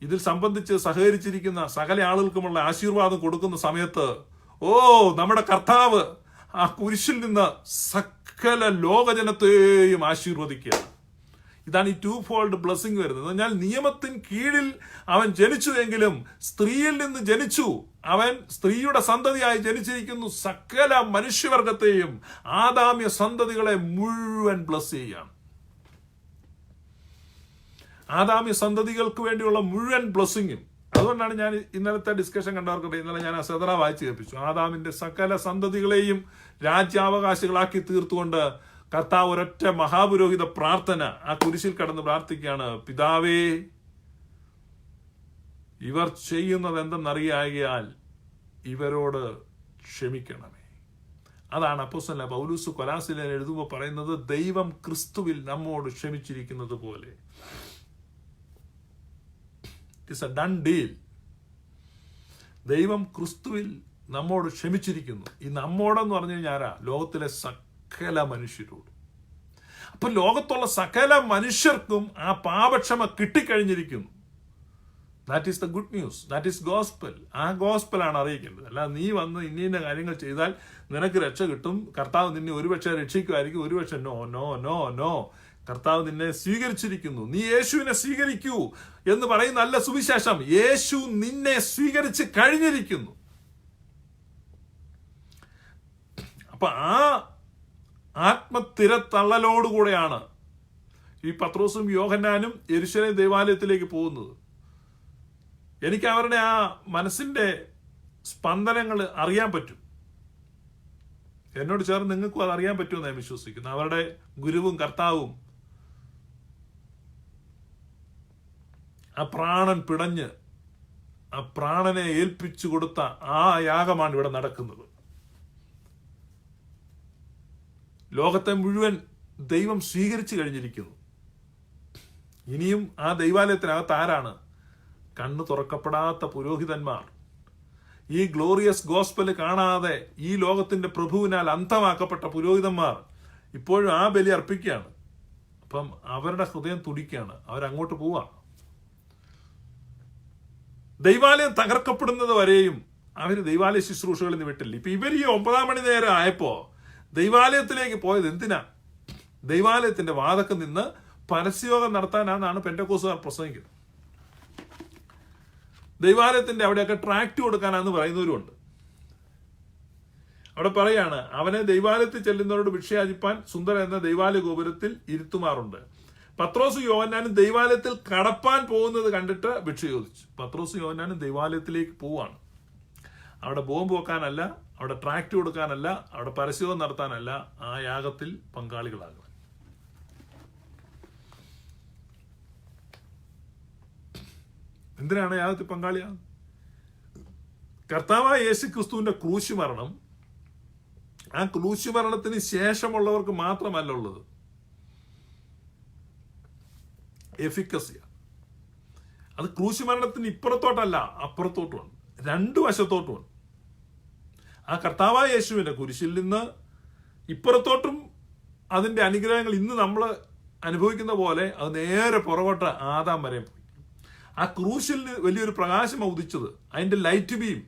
ഇതിൽ സംബന്ധിച്ച് സഹകരിച്ചിരിക്കുന്ന സകല ആളുകൾക്കുമുള്ള ആശീർവാദം കൊടുക്കുന്ന സമയത്ത് നമ്മുടെ കർത്താവ് ആ കുരിശിൽ നിന്ന് സകല ലോകജനത്തെയും ആശീർവദിക്കുകയാണ്. ഇതാണ് ഈ 2-fold ബ്ലെസ്സിങ് വരുന്നത്. എന്നാൽ നിയമത്തിൻ കീഴിൽ അവൻ ജനിച്ചുവെങ്കിലും സ്ത്രീയിൽ നിന്ന് ജനിച്ചു, അവൻ സ്ത്രീയുടെ സന്തതിയായി ജനിച്ചിരിക്കുന്നു. സകല മനുഷ്യവർഗത്തെയും, ആദാമ്യ സന്തതികളെ മുഴുവൻ ബ്ലെസ് ചെയ്യുകയാണ്. ആദാമ്യ സന്തതികൾക്ക് വേണ്ടിയുള്ള മുഴുവൻ ബ്ലെസ്സിങ്ങും. അതുകൊണ്ടാണ് ഞാൻ ഇന്നലത്തെ ഡിസ്കഷൻ കണ്ടവർക്കട്ടെ, ഇന്നലെ ഞാൻ ആ സെദറ വായിച്ചു കേൾപ്പിച്ചു. ആദാമിന്റെ സകല സന്തതികളെയും രാജ്യാവകാശികളാക്കി തീർത്തുകൊണ്ട് കർത്താവ് ഒരൊറ്റ മഹാപുരോഹിത പ്രാർത്ഥന ആ കുരിശിൽ കടന്ന് പ്രാർത്ഥിക്കുകയാണ്. പിതാവേ, ഇവർ ചെയ്യുന്നത് എന്തെന്നറിയാകിയാൽ ഇവരോട് ക്ഷമിക്കണമേ. അതാണ് അപ്പോസ്തലനായ പൗലോസ് കൊലാസ്യരെ എഴുതുമ്പോൾ പറയുന്നത്, ദൈവം ക്രിസ്തുവിൽ നമ്മോട് ക്ഷമിച്ചിരിക്കുന്നത് പോലെ. It's A done deal. ദൈവം ക്രിസ്തുവിൽ നമ്മോട് ക്ഷമിച്ചിരിക്കുന്നു. ഈ നമ്മോടെന്ന് പറഞ്ഞു കഴിഞ്ഞാൽ ആരാ? ലോകത്തിലെ സകല മനുഷ്യരോട്. അപ്പൊ ലോകത്തുള്ള സകല മനുഷ്യർക്കും ആ പാപക്ഷമ കിട്ടിക്കഴിഞ്ഞിരിക്കുന്നു. That is the good news. That is gospel. ആ ഗോസ്പലാണ് അറിയിക്കേണ്ടത്. അല്ല നീ വന്ന് ഇന്ന കാര്യങ്ങൾ ചെയ്താൽ നിനക്ക് രക്ഷ കിട്ടും, കർത്താവ് നിന്നെ ഒരുപക്ഷെ രക്ഷിക്കുമായിരിക്കും, ഒരുപക്ഷെ നോ നോ നോ നോ. കർത്താവ് നിന്നെ സ്വീകരിച്ചിരിക്കുന്നു, നീ യേശുവിനെ സ്വീകരിക്കൂ എന്ന് പറയുന്ന നല്ല സുവിശേഷം. യേശു നിന്നെ സ്വീകരിച്ച് കഴിഞ്ഞിരിക്കുന്നു. അപ്പൊ ആ ആത്മത്തിരത്തള്ളലോടുകൂടെയാണ് ഈ പത്രോസും യോഹന്നാനും യെരൂശലേം ദേവാലയത്തിലേക്ക് പോകുന്നത്. എനിക്ക് അവരുടെ ആ മനസ്സിന്റെ സ്പന്ദനങ്ങൾ അറിയാൻ പറ്റും. എന്നോട് ചേർന്ന് നിങ്ങൾക്കും അത് അറിയാൻ പറ്റുമെന്ന് ഞാൻ വിശ്വസിക്കുന്നു. അവരുടെ ഗുരുവും കർത്താവും ആ പ്രാണൻ പിടഞ്ഞ് ആ പ്രാണനെ ഏൽപ്പിച്ചു കൊടുത്ത ആ യാഗമാണ് ഇവിടെ നടക്കുന്നത്. ലോകത്തെ മുഴുവൻ ദൈവം സ്വീകരിച്ചു കഴിഞ്ഞിരിക്കുന്നു. ഇനിയും ആ ദൈവാലയത്തിനകത്ത് ആരാണ്? കണ്ണു തുറക്കപ്പെടാത്ത പുരോഹിതന്മാർ, ഈ ഗ്ലോറിയസ് ഗോസ്പല് കാണാതെ ഈ ലോകത്തിന്റെ പ്രഭുവിനാൽ അന്ധമാക്കപ്പെട്ട പുരോഹിതന്മാർ ഇപ്പോഴും ആ ബലി അർപ്പിക്കുകയാണ്. അപ്പം അവരുടെ ഹൃദയം തുടിക്കുകയാണ്, അവരങ്ങോട്ട് പോവാ. ദൈവാലയം തകർക്കപ്പെടുന്നത് വരെയും അവര് ദൈവാലയ ശുശ്രൂഷകളിൽ നിന്ന് വിട്ടില്ല. ഇപ്പൊ ഇവർ ഈ 9 മണി നേരം ആയപ്പോ ദൈവാലയത്തിലേക്ക് പോയത് എന്തിനാ? ദൈവാലയത്തിന്റെ വാതക്കം നിന്ന് പരസ്യയോഗം നടത്താനാണ് പെന്തക്കോസ്തുകാർ പ്രസംഗിക്കുന്നത്. ദൈവാലയത്തിന്റെ അവിടെയൊക്കെ ട്രാക്ട് കൊടുക്കാനാന്ന് പറയുന്നവരുമുണ്ട്. അവിടെ പറയാണ്, അവനെ ദൈവാലയത്തിൽ ചെല്ലുന്നവരോട് ഭിക്ഷയാചിപ്പാൻ സുന്ദര എന്ന ദൈവാലയ ഗോപുരത്തിൽ ഇരുത്തുമാറുണ്ട്. പത്രോസ് യോഹന്നാനും ദൈവാലയത്തിൽ കടപ്പാൻ പോകുന്നത് കണ്ടിട്ട് ഭിക്ഷ ചോദിച്ചു. പത്രോസ് യോഹന്നാനും ദൈവാലയത്തിലേക്ക് പോവാണ്. അവിടെ ബോംബ് വെക്കാനല്ല, അവിടെ ട്രാക്ട് കൊടുക്കാനല്ല, അവിടെ പരസ്യവും നടത്താനല്ല, ആ യാഗത്തിൽ പങ്കാളികളാകുവാൻ. എന്തിനാണ് യാഗത്തിൽ പങ്കാളിയാകുന്നത്? കർത്താവായ യേശു ക്രിസ്തുവിന്റെ ക്രൂശ് മരണം, ആ ക്രൂശ് മരണത്തിന് ശേഷമുള്ളവർക്ക് മാത്രമല്ല ഉള്ളത്, എഫിക്കസിയ. അത് ക്രൂശ് മരണത്തിന് ഇപ്പുറത്തോട്ടല്ല, അപ്പുറത്തോട്ടുമാണ്, രണ്ടു വശത്തോട്ടുമാണ്. ആ കർത്താവായ യേശുവിന്റെ കുരിശിൽ നിന്ന് ഇപ്പുറത്തോട്ടും അതിന്റെ അനുഗ്രഹങ്ങൾ ഇന്ന് നമ്മൾ അനുഭവിക്കുന്ന പോലെ അത് നേരെ പുറകോട്ട് ആദാം വരെ പോയി. ആ ക്രൂശിൽ വലിയൊരു പ്രകാശം ഉദിച്ചത്, അതിന്റെ ലൈറ്റ് ബീം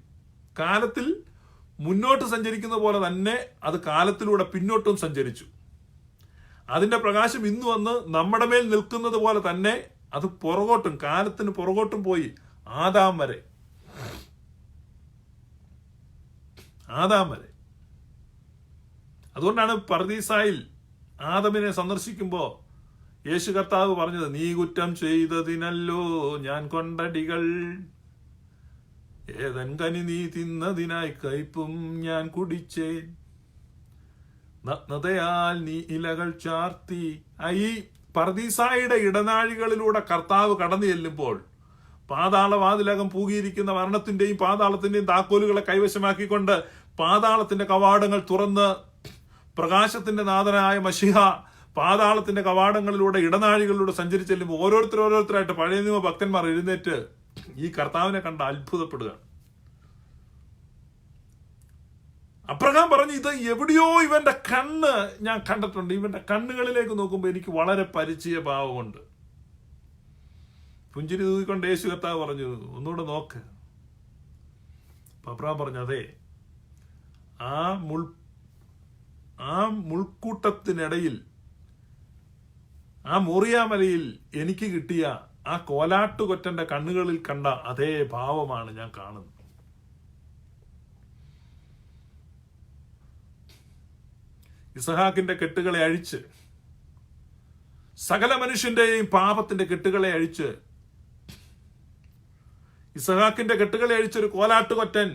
കാലത്തിൽ മുന്നോട്ട് സഞ്ചരിക്കുന്ന പോലെ തന്നെ അത് കാലത്തിലൂടെ പിന്നോട്ടും സഞ്ചരിച്ചു. അതിന്റെ പ്രകാശം ഇന്ന് വന്ന് നമ്മുടെ മേൽ നിൽക്കുന്നത് പോലെ തന്നെ അത് പുറകോട്ടും, കാലത്തിന് പുറകോട്ടും പോയി ആദാം വരെ. അതുകൊണ്ടാണ് പർദീസായിൽ ആദമിനെ സന്ദർശിക്കുമ്പോ യേശു കർത്താവ് പറഞ്ഞത്, നീ കുറ്റം ചെയ്തതിനല്ലോ ഞാൻ കൊണ്ടടികൾ, ഏതൻ കനി നീ തിന്നതിനായി കയ്പും ഞാൻ കുടിച്ചേൻ, നഗ്നതയാൽ നീ ഇലകൾ ചാർത്തി. ഈ പർദീസായുടെ ഇടനാഴികളിലൂടെ കർത്താവ് കടന്നു ചെല്ലുമ്പോൾ പാതാളവാതിലകം പൂകിയിരിക്കുന്ന മരണത്തിന്റെയും പാതാളത്തിന്റെയും താക്കോലുകളെ കൈവശമാക്കിക്കൊണ്ട് പാതാളത്തിന്റെ കവാടങ്ങൾ തുറന്ന് പ്രകാശത്തിന്റെ നാഥനായ മശിഹ പാതാളത്തിന്റെ കവാടങ്ങളിലൂടെ ഇടനാഴികളിലൂടെ സഞ്ചരിച്ച് ചെല്ലുമ്പോൾ ഓരോരുത്തരായിട്ട് പഴയ നിയമ ഭക്തന്മാർ എഴുന്നേറ്റ് ഈ കർത്താവിനെ കണ്ട് അത്ഭുതപ്പെടുകയാണ്. അബ്രഹാം പറഞ്ഞു, ഇത് എവിടെയോ ഇവന്റെ കണ്ണ് ഞാൻ കണ്ടിട്ടുണ്ട്, ഇവന്റെ കണ്ണുകളിലേക്ക് നോക്കുമ്പോൾ എനിക്ക് വളരെ പരിചയ ഭാവമുണ്ട്. പുഞ്ചിരി തൂക്കിക്കൊണ്ട് യേശു കർത്താവ് പറഞ്ഞു, ഒന്നുകൂടെ നോക്ക്. അബ്രഹാം പറഞ്ഞു, അതെ, ആ മുൾക്കൂട്ടത്തിനിടയിൽ, ആ മോറിയാമലയിൽ എനിക്ക് കിട്ടിയ ആ കോലാട്ടുകൊറ്റന്റെ കണ്ണുകളിൽ കണ്ട അതേ ഭാവമാണ് ഞാൻ കാണുന്നത്. ഇസഹാക്കിന്റെ കെട്ടുകളെ അഴിച്ച്, സകല മനുഷ്യന്റെയും പാപത്തിന്റെ കെട്ടുകളെ അഴിച്ച്, ഇസഹാക്കിന്റെ കെട്ടുകളെ അഴിച്ചൊരു കോലാട്ടുകൊറ്റൻ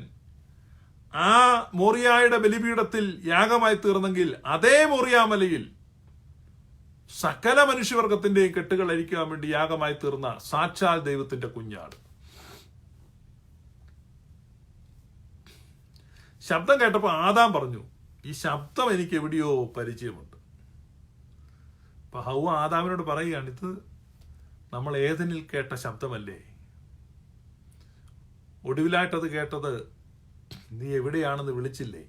ആ മോറിയായുടെ ബലിപീഠത്തിൽ യാഗമായി തീർന്നെങ്കിൽ അതേ മോറിയാമലയിൽ സകല മനുഷ്യവർഗത്തിന്റെയും കെട്ടുകൾ അഴിക്കാൻ വേണ്ടി യാഗമായി തീർന്ന സാക്ഷാൽ ദൈവത്തിന്റെ കുഞ്ഞാട്. ശബ്ദം കേട്ടപ്പോ ആദാം പറഞ്ഞു, ഈ ശബ്ദം എനിക്ക് എവിടെയോ പരിചയമുണ്ട്. അപ്പൊ ഹൗവ ആദാമിനോട് പറയുകയാണ്, ഇത് നമ്മൾ ഏദനിൽ കേട്ട ശബ്ദമല്ലേ? ഒടുവിലായിട്ടത് കേട്ടത് നീ എവിടെയാണെന്ന് വിളിച്ചില്ലേ?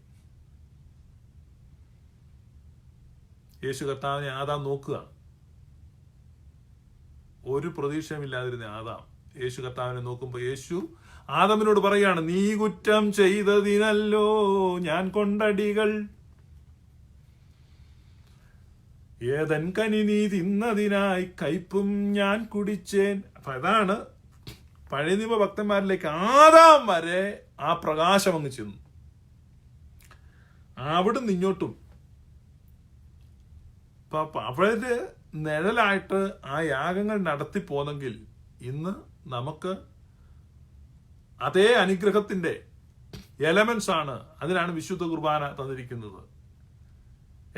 യേശു കർത്താവിനെ ആദാം നോക്കുക. ഒരു പ്രതീക്ഷയുമില്ലാതിരുന്ന ആദാം യേശു കർത്താവിനെ നോക്കുമ്പോ യേശു ആദാമിനോട് പറയാണ്, നീ കുറ്റം ചെയ്തതിനല്ലോ ഞാൻ കൊണ്ടടികൾ. ഏതൻ കനി നീ തിന്നതിനായി കയ്പും ഞാൻ കുടിച്ചേൻ. അപ്പൊ അതാണ് പഴയ നിയമ ഭക്തന്മാരിലേക്ക് ആദാം വരെ ആ പ്രകാശം അങ്ങ് ചെന്നു. അവിടുന്ന് ഇങ്ങോട്ടും അവര് നിഴലായിട്ട് ആ യാഗങ്ങൾ നടത്തി പോന്നെങ്കിൽ ഇന്ന് നമുക്ക് അതേ അനുഗ്രഹത്തിന്റെ എലമെന്റ്സ് ആണ്. അതിനാണ് വിശുദ്ധ കുർബാന തന്നിരിക്കുന്നത്.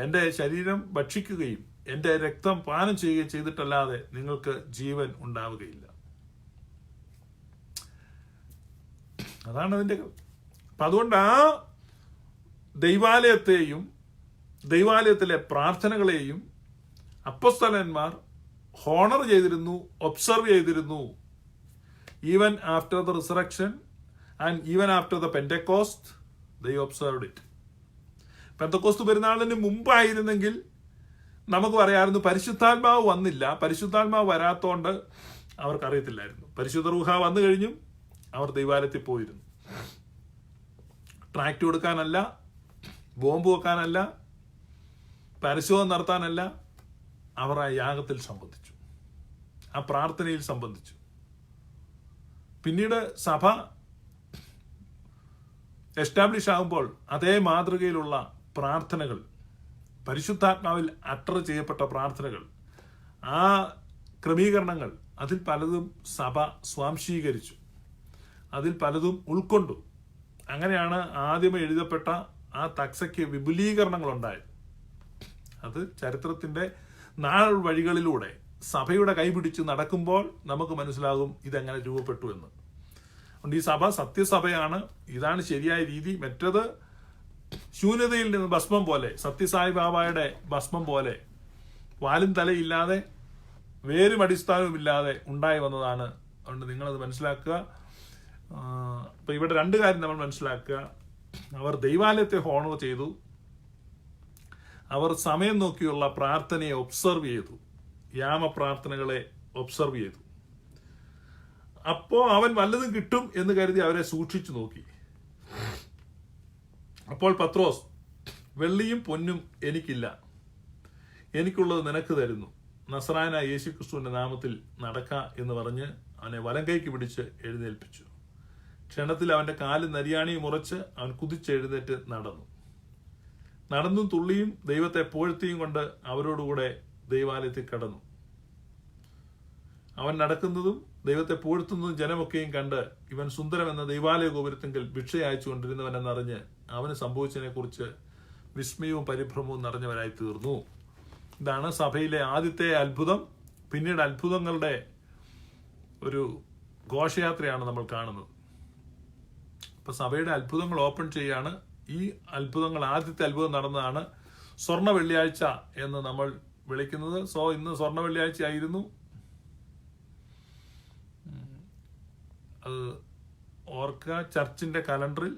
എൻ്റെ ശരീരം ഭക്ഷിക്കുകയും എൻ്റെ രക്തം പാനം ചെയ്യുകയും ചെയ്തിട്ടല്ലാതെ നിങ്ങൾക്ക് ജീവൻ ഉണ്ടാവുകയില്ല. അതാണ് അതിൻ്റെ. അപ്പം അതുകൊണ്ട് ആ ദൈവാലയത്തെയും ദൈവാലയത്തിലെ പ്രാർത്ഥനകളെയും അപ്പോസ്തലന്മാർ ഹോണർ ചെയ്തിരുന്നു, ഒബ്സർവ് ചെയ്തിരുന്നു. Even after the resurrection and even after the Pentecost they observed it. Pentecost പെരുന്നാളിന് മുമ്പായിരുന്നെങ്കിൽ നമുക്ക് പറയാമായിരുന്നു പരിശുദ്ധാത്മാവ് വന്നില്ല, പരിശുദ്ധാത്മാവ് വരാത്തോണ്ട് അവർക്കറിയത്തില്ലായിരുന്നു. പരിശുദ്ധ റൂഹ വന്നു കഴിഞ്ഞും അവർ ദൈവാലയത്തിൽ പോയിരുന്നു. ട്രാക്ട് കൊടുക്കാനല്ല, ബോംബ് വെക്കാനല്ല, പരിശോധന നടത്താനല്ല, അവർ ആ യാഗത്തിൽ സംബന്ധിച്ചു, ആ പ്രാർത്ഥനയിൽ സംബന്ധിച്ചു. പിന്നീട് സഭ എസ്റ്റാബ്ലിഷ് ആകുമ്പോൾ അതേ മാതൃകയിലുള്ള പ്രാർത്ഥനകൾ, പരിശുദ്ധാത്മാവിൽ അട്ടർ ചെയ്യപ്പെട്ട പ്രാർത്ഥനകൾ, ആ ക്രമീകരണങ്ങൾ, അതിൽ പലതും സഭ സ്വാംശീകരിച്ചു, അതിൽ പലതും ഉൾക്കൊണ്ടു. അങ്ങനെയാണ് ആദ്യമേ എഴുതപ്പെട്ട ആ തക്സയ്ക്ക് വിപുലീകരണങ്ങൾ ഉണ്ടായത്. അത് ചരിത്രത്തിന്റെ നാൾ വഴികളിലൂടെ സഭയുടെ കൈപിടിച്ച് നടക്കുമ്പോൾ നമുക്ക് മനസ്സിലാകും ഇതെങ്ങനെ രൂപപ്പെട്ടു എന്ന്. അതുകൊണ്ട് ഈ സഭ സത്യസഭയാണ്, ഇതാണ് ശരിയായ രീതി. മറ്റത് ശൂന്യതയിൽ നിന്ന് ഭസ്മം പോലെ, സത്യസായി ബാബായുടെ ഭസ്മം പോലെ വാലും തലയില്ലാതെ വേരും അടിസ്ഥാനവും ഇല്ലാതെ ഉണ്ടായി വന്നതാണ്. അതുകൊണ്ട് നിങ്ങളത് മനസ്സിലാക്കുക. അപ്പൊ ഇവിടെ രണ്ട് കാര്യം നമ്മൾ മനസ്സിലാക്കുക. അവർ ദൈവാലയത്തെ ഹോണർ ചെയ്തു, അവർ സമയം നോക്കിയുള്ള പ്രാർത്ഥനയെ ഒബ്സർവ് ചെയ്തു, യാമപ്രാർത്ഥനകളെ ഒബ്സർവ് ചെയ്തു. അപ്പോ അവൻ വല്ലതും കിട്ടും എന്ന് കരുതി അവരെ സൂക്ഷിച്ചു നോക്കി. അപ്പോൾ പത്രോസ്, വെള്ളിയും പൊന്നും എനിക്കില്ല, എനിക്കുള്ളത് നിനക്ക് തരുന്നു, നസറായനായ യേശുക്രിസ്തുവിന്റെ നാമത്തിൽ നടക്ക എന്ന് പറഞ്ഞ് അവനെ വലങ്കൈക്ക് പിടിച്ച് എഴുന്നേൽപ്പിച്ചു. ക്ഷണത്തിൽ അവന്റെ കാലും നരിയാണിയും ഉറച്ച് അവൻ കുതിച്ചെഴുന്നേറ്റ് നടന്നും തുള്ളിയും ദൈവത്തെ പുകഴ്ത്തിയും കൊണ്ട് അവരോടുകൂടെ ദൈവാലയത്തിൽ കടന്നു. അവൻ നടക്കുന്നതും ദൈവത്തെ പുകഴ്ത്തുന്നതും ജനമൊക്കെയും കണ്ട് ഇവൻ സുന്ദരമെന്ന ദൈവാലയ ഗോപുരത്തെങ്കിൽ ഭിക്ഷ അയച്ചു കൊണ്ടിരുന്നവനെന്നറിഞ്ഞ് അവന് സംഭവിച്ചതിനെ കുറിച്ച് വിസ്മയവും പരിഭ്രമവും നിറഞ്ഞവരായി തീർന്നു. ഇതാണ് സഭയിലെ ആദ്യത്തെ അത്ഭുതം. പിന്നീട് അത്ഭുതങ്ങളുടെ ഒരു ഘോഷയാത്രയാണ് നമ്മൾ കാണുന്നത്. അപ്പൊ സഭയുടെ അത്ഭുതങ്ങൾ ഓപ്പൺ ചെയ്യാണ്. ഈ അത്ഭുതങ്ങൾ, ആദ്യത്തെ അത്ഭുതം നടന്നതാണ് സ്വർണ്ണ വെള്ളിയാഴ്ച എന്ന് നമ്മൾ വിളിക്കുന്നത്. ഇന്ന് സ്വർണ്ണ വെള്ളിയാഴ്ച ആയിരുന്നു. അത് ഓർക്കുക, ചർച്ചിന്റെ കലണ്ടറിൽ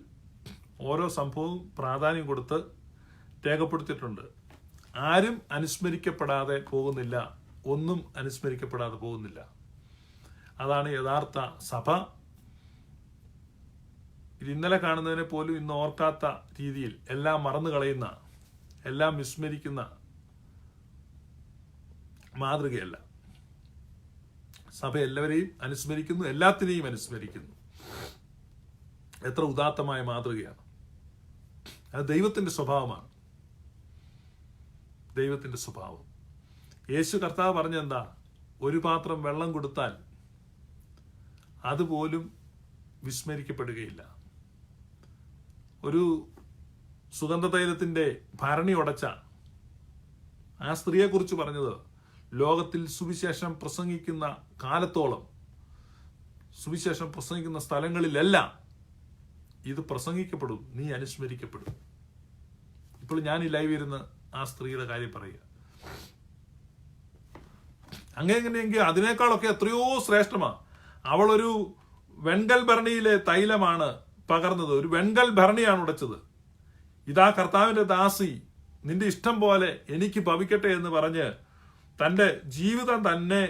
ഓരോ സംഭവവും പ്രാധാന്യം കൊടുത്ത് രേഖപ്പെടുത്തിയിട്ടുണ്ട്. ആരും അനുസ്മരിക്കപ്പെടാതെ പോകുന്നില്ല, ഒന്നും അനുസ്മരിക്കപ്പെടാതെ പോകുന്നില്ല. അതാണ് യഥാർത്ഥ സഭ. ഇന്നലെ കാണുന്നതിനെ പോലും ഇന്ന് ഓർക്കാത്ത രീതിയിൽ എല്ലാം മറന്നു കളയുന്ന, എല്ലാം വിസ്മരിക്കുന്ന മാതൃകയല്ല. സഭ എല്ലാവരെയും അനുസ്മരിക്കുന്നു, എല്ലാത്തിനെയും അനുസ്മരിക്കുന്നു. എത്ര ഉദാത്തമായ മാതൃകയാണ്! അത് ദൈവത്തിന്റെ സ്വഭാവമാണ്. ദൈവത്തിന്റെ സ്വഭാവം. യേശു കർത്താവ് പറഞ്ഞെന്താ? ഒരു പാത്രം വെള്ളം കൊടുത്താൽ അതുപോലും വിസ്മരിക്കപ്പെടുകയില്ല. ഒരു സുഗന്ധതൈലത്തിന്റെ ഭരണി ഉടച്ച ആ സ്ത്രീയെ കുറിച്ച് പറഞ്ഞത്, ലോകത്തിൽ സുവിശേഷം പ്രസംഗിക്കുന്ന കാലത്തോളം, സുവിശേഷം പ്രസംഗിക്കുന്ന സ്ഥലങ്ങളിലെല്ലാം ഇത് പ്രസംഗിക്കപ്പെടും, നീ അനുസ്മരിക്കപ്പെടും. ഇപ്പോൾ ഞാൻ ഈ ലൈവ് ഇരുന്ന് ആ സ്ത്രീയുടെ കാര്യം പറയുക. അങ്ങനെയെങ്കിൽ അതിനേക്കാളൊക്കെ എത്രയോ ശ്രേഷ്ഠമാണ്. അവളൊരു വെൺകൽ ഭരണിയിലെ തൈലമാണ് പകർന്നത്, ഒരു വെൺകൽ ഭരണിയാണ് ഉടച്ചത്. ഇതാ കർത്താവിന്റെ ദാസി, നിന്റെ ഇഷ്ടം പോലെ എനിക്ക് ഭവിക്കട്ടെ എന്ന് പറഞ്ഞ് തന്റെ ജീവിതം തന്നെ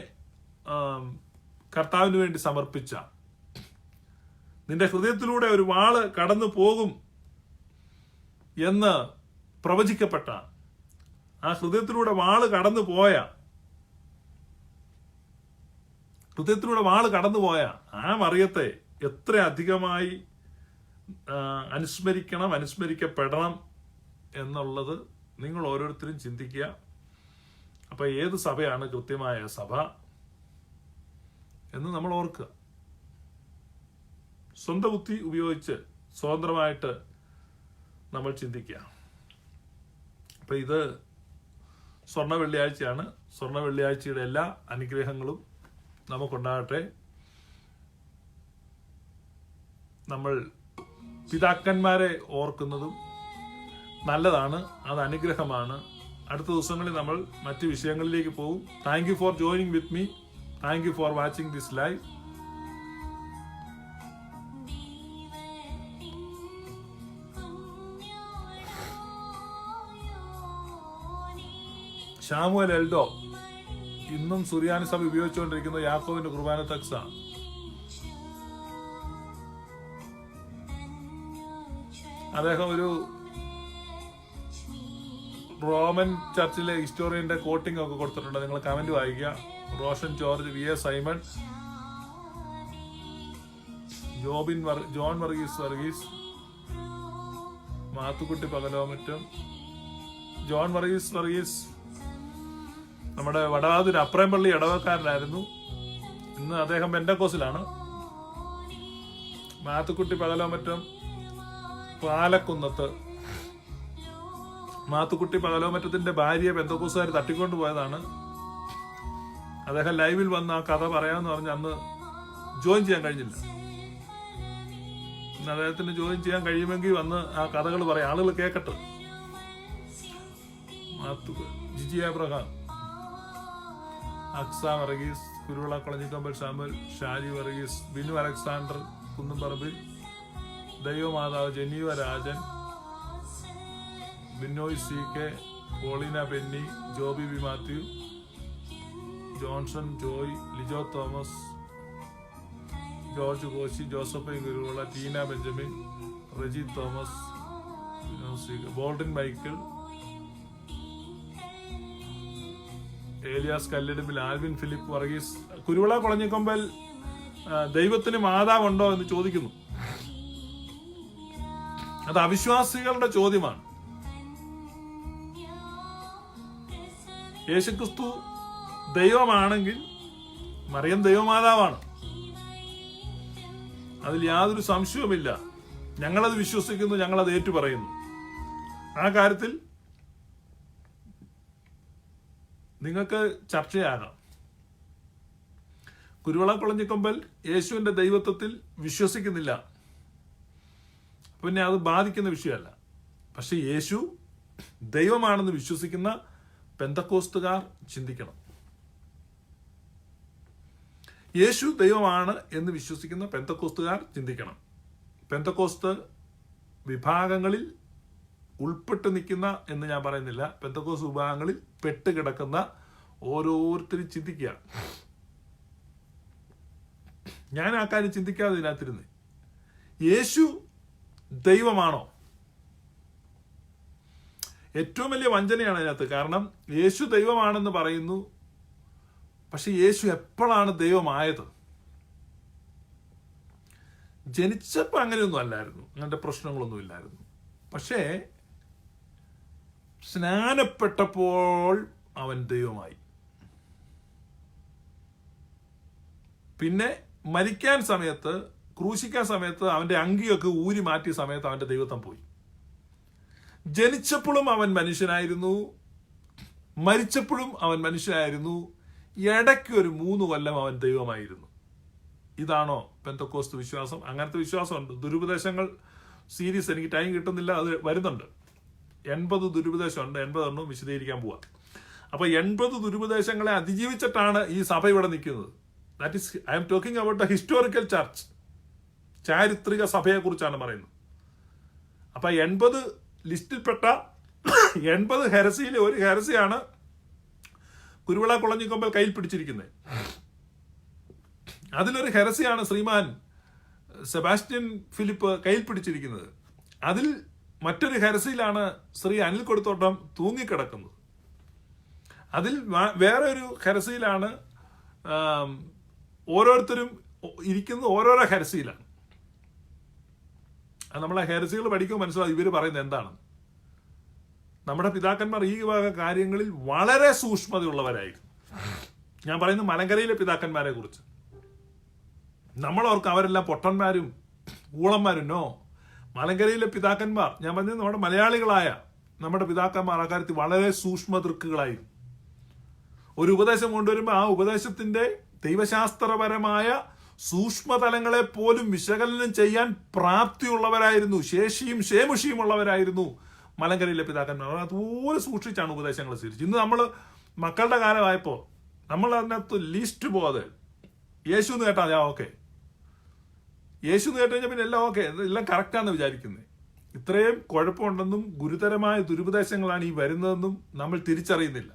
കർത്താവിന് വേണ്ടി സമർപ്പിച്ച, നിന്റെ ഹൃദയത്തിലൂടെ ഒരു വാള് കടന്നു പോകും എന്ന് പ്രവചിക്കപ്പെട്ട ആ ഹൃദയത്തിലൂടെ വാള് കടന്നു പോയ ആ മറിയത്തെ എത്ര അധികമായി അനുസ്മരിക്കപ്പെടണം എന്നുള്ളത് നിങ്ങൾ ഓരോരുത്തരും ചിന്തിക്കുക. അപ്പൊ ഏത് സഭയാണ് കൃത്യമായ സഭ എന്ന് നമ്മൾ ഓർക്കുക. സ്വന്തം ബുദ്ധി ഉപയോഗിച്ച് സ്വതന്ത്രമായിട്ട് നമ്മൾ ചിന്തിക്കുക. അപ്പൊ ഇത് സ്വർണ്ണ വെള്ളിയാഴ്ചയാണ്. സ്വർണ്ണ വെള്ളിയാഴ്ചയുടെ എല്ലാ അനുഗ്രഹങ്ങളും നമുക്കുണ്ടാകട്ടെ. നമ്മൾ പിതാക്കന്മാരെ ഓർക്കുന്നതും നല്ലതാണ്, അത് അനുഗ്രഹമാണ്. അടുത്ത ദിവസങ്ങളിൽ നമ്മൾ മറ്റ് വിഷയങ്ങളിലേക്ക് പോകും. Thank you for joining with me. Thank you for watching this live. Shamuel Eldho ഇന്നും സുറിയാനി സഭ ഉപയോഗിച്ചുകൊണ്ടിരിക്കുന്ന യാക്കോബിന്റെ കുർബാന തക്സ. അദ്ദേഹം ഒരു റോമൻ ചർച്ചിലെ ഹിസ്റ്റോറിയന്റെ കോട്ടിംഗ് ഒക്കെ കൊടുത്തിട്ടുണ്ട്. നിങ്ങൾ കമന്റ് വായിക്കുക. റോഷൻ ജോർജ്, വി എ സൈമൺ, ജോൺ വർഗീസ്, മാത്തുക്കുട്ടി പകലോമറ്റം, ജോൺ വർഗീസ് നമ്മുടെ വടവാതൂർ അപ്രേംപള്ളി ഇടവക്കാരനായിരുന്നു. ഇന്ന് അദ്ദേഹം പെന്തക്കോസിലാണ്. മാത്തുക്കുട്ടി പകലോമറ്റം പാലക്കുന്നത്ത്. മാത്തുക്കുട്ടി പകലോമറ്റത്തിന്റെ ഭാര്യയെ പെന്തക്കോസുകാർ തട്ടിക്കൊണ്ടു പോയതാണ്. അദ്ദേഹം ലൈവിൽ വന്ന് ആ കഥ പറയാമെന്ന് പറഞ്ഞ് അന്ന് ജോയിൻ ചെയ്യാൻ കഴിഞ്ഞില്ല. ഇന്ന് അദ്ദേഹത്തിന് ജോയിൻ ചെയ്യാൻ കഴിയുമെങ്കിൽ വന്ന് ആ കഥകൾ പറയാം, ആളുകൾ കേൾക്കട്ടെ. ജിജി അബ്രഹാം, അക്സ വർഗീസ്, കുരുവിള കൊളഞ്ഞിക്കമ്പൽ സാമുൽ, ഷാജി വർഗീസ്, ബിനു അലക്സാണ്ടർ കുന്നുംപറമ്പിൽ, ദൈവമാതാവ് Geneva Rajan, Binoy C K, Paulina Benny, Joby B Mathew, Johnson Joy, Lijo Thomas, George Koshy, Joseph Kuruvila, Tina Benjamin, Reji Thomas, Boldan Michael, Elias Kallidumbil, Alvin Philip Varghese. Kuruvila Kolanjikombal ദൈവത്തിന് മാതാവുണ്ടോ എന്ന് ചോദിക്കുന്നു. അത് അവിശ്വാസികളുടെ ചോദ്യമാണ്. യേശുക്രിസ്തു ദൈവമാണെങ്കിൽ മറിയം ദൈവമാതാവാണ്, അതിൽ യാതൊരു സംശയവുമില്ല. ഞങ്ങളത് വിശ്വസിക്കുന്നു, ഞങ്ങളത് ഏറ്റുപറയുന്നു. ആ കാര്യത്തിൽ നിങ്ങൾക്ക് ചർച്ചയാകാം. കുരുവിള കൊളഞ്ഞിക്കൊമ്പൽ യേശുവിന്റെ ദൈവത്വത്തിൽ വിശ്വസിക്കുന്നില്ല, പിന്നെ അത് ബാധിക്കുന്ന വിഷയമല്ല. പക്ഷെ യേശു ദൈവമാണെന്ന് വിശ്വസിക്കുന്ന പെന്തക്കോസ്തുകാർ ചിന്തിക്കണം. യേശു ദൈവമാണ് എന്ന് വിശ്വസിക്കുന്ന പെന്തക്കോസ്തുകാർ ചിന്തിക്കണം. പെന്തക്കോസ്ത് വിഭാഗങ്ങളിൽ ഉൾപ്പെട്ട് നിൽക്കുന്ന എന്ന് ഞാൻ പറയുന്നില്ല, പെന്തക്കോസ്ത് വിഭാഗങ്ങളിൽ പെട്ടുകിടക്കുന്ന ഓരോരുത്തരും ചിന്തിക്കുക. ഞാൻ ആ കാര്യം ചിന്തിക്കാതെ ഇതിനകത്തിരുന്ന് യേശു ദൈവമാണോ? ഏറ്റവും വലിയ വഞ്ചനയാണ് അതിനകത്ത്. കാരണം യേശു ദൈവമാണെന്ന് പറയുന്നു, പക്ഷെ യേശു എപ്പോഴാണ് ദൈവമായത്? ജനിച്ചപ്പോൾ അങ്ങനെയൊന്നും അല്ലായിരുന്നു, അങ്ങനത്തെ പ്രശ്നങ്ങളൊന്നും ഇല്ലായിരുന്നു. പക്ഷേ സ്നാനപ്പെട്ടപ്പോൾ അവൻ ദൈവമായി. പിന്നെ മരിക്കാൻ സമയത്ത്, ക്രൂശിക്കാൻ സമയത്ത് അവന്റെ അങ്കിയൊക്കെ ഊരി മാറ്റിയ സമയത്ത് അവന്റെ ദൈവത്വം പോയി. ജനിച്ചപ്പോഴും അവൻ മനുഷ്യനായിരുന്നു, മരിച്ചപ്പോഴും അവൻ മനുഷ്യനായിരുന്നു, ഇടയ്ക്ക് ഒരു 3 കൊല്ലം അവൻ ദൈവമായിരുന്നു. ഇതാണോ പെന്തക്കോസ്ത് വിശ്വാസം? അങ്ങനത്തെ വിശ്വാസമുണ്ട്. ദുരുപദേശങ്ങൾ സീരീസ് എനിക്ക് ടൈം കിട്ടുന്നില്ല, അത് വരുന്നുണ്ട്. 80 ദുരുപദേശമുണ്ട്, 80 എണ്ണം വിശദീകരിക്കാൻ പോവാ. അപ്പൊ 80 ദുരുപദേശങ്ങളെ അതിജീവിച്ചിട്ടാണ് ഈ സഭ ഇവിടെ നിൽക്കുന്നത്. That is I'm talking about the historical church. ചാരിത്രിക സഭയെ കുറിച്ചാണ് പറയുന്നത്. അപ്പൊ 80 ലിസ്റ്റിൽപ്പെട്ട 80 ഹെരസിയിലെ ഒരു ഹെരസിയാണ് കുരുവിള കൊളഞ്ഞിക്കൊമ്പൽ കയ്യിൽ പിടിച്ചിരിക്കുന്നത്. അതിലൊരു ഹെരസിയാണ് ശ്രീമാൻ സെബാസ്റ്റ്യൻ ഫിലിപ്പ് കയ്യിൽ പിടിച്ചിരിക്കുന്നത്. അതിൽ മറ്റൊരു ഹെരസിയിലാണ് ശ്രീ അനിൽ കൊടുത്തോട്ടം തൂങ്ങിക്കിടക്കുന്നത്. അതിൽ വേറെ ഒരു ഹെരസിയിലാണ് ഓരോരുത്തരും ഇരിക്കുന്നത്, ഓരോരോ ഹെരസിയിലാണ്. അത് നമ്മളെ ഹെരസികൾ പഠിക്കുമ്പോൾ മനസ്സിലാവും ഇവർ പറയുന്നത് എന്താണ്. നമ്മുടെ പിതാക്കന്മാർ ഈ വക കാര്യങ്ങളിൽ വളരെ സൂക്ഷ്മതയുള്ളവരായിരുന്നു. ഞാൻ പറയുന്നത് മലങ്കരയിലെ പിതാക്കന്മാരെ കുറിച്ച്. നമ്മളോർക്ക് അവരെല്ലാം പൊട്ടന്മാരും ഊളന്മാരും. നോ, മലങ്കരയിലെ പിതാക്കന്മാർ, ഞാൻ പറഞ്ഞത് നമ്മുടെ മലയാളികളായ നമ്മുടെ പിതാക്കന്മാർ അക്കാര്യത്തിൽ വളരെ സൂക്ഷ്മദൃക്കുകളായിരുന്നു. ഒരു ഉപദേശം കൊണ്ടുവരുമ്പോൾ ആ ഉപദേശത്തിന്റെ ദൈവശാസ്ത്രപരമായ സൂക്ഷ്മതലങ്ങളെ പോലും വിശകലനം ചെയ്യാൻ പ്രാപ്തിയുള്ളവരായിരുന്നു, ശേഷിയും ശേമുഷിയും ഉള്ളവരായിരുന്നു മലങ്കരയിലെ പിതാക്കന്മാർ. അതുപോലെ സൂക്ഷിച്ചാണ് ഉപദേശങ്ങൾ സ്വീകരിച്ചത്. ഇന്ന് നമ്മൾ മക്കളുടെ കാലമായപ്പോൾ നമ്മൾ അതിനകത്ത് ലീസ്റ്റ് പോകാതെ യേശു എന്ന് കേട്ടാൽ ഞാൻ ഓക്കെ, യേശു എന്ന് കേട്ട് കഴിഞ്ഞാൽ പിന്നെ എല്ലാം ഓക്കെ, എല്ലാം കറക്റ്റാന്ന് വിചാരിക്കുന്നത്. ഇത്രയും കുഴപ്പമുണ്ടെന്നും ഗുരുതരമായ ദുരുപദേശങ്ങളാണ് ഈ വരുന്നതെന്നും നമ്മൾ തിരിച്ചറിയുന്നില്ല.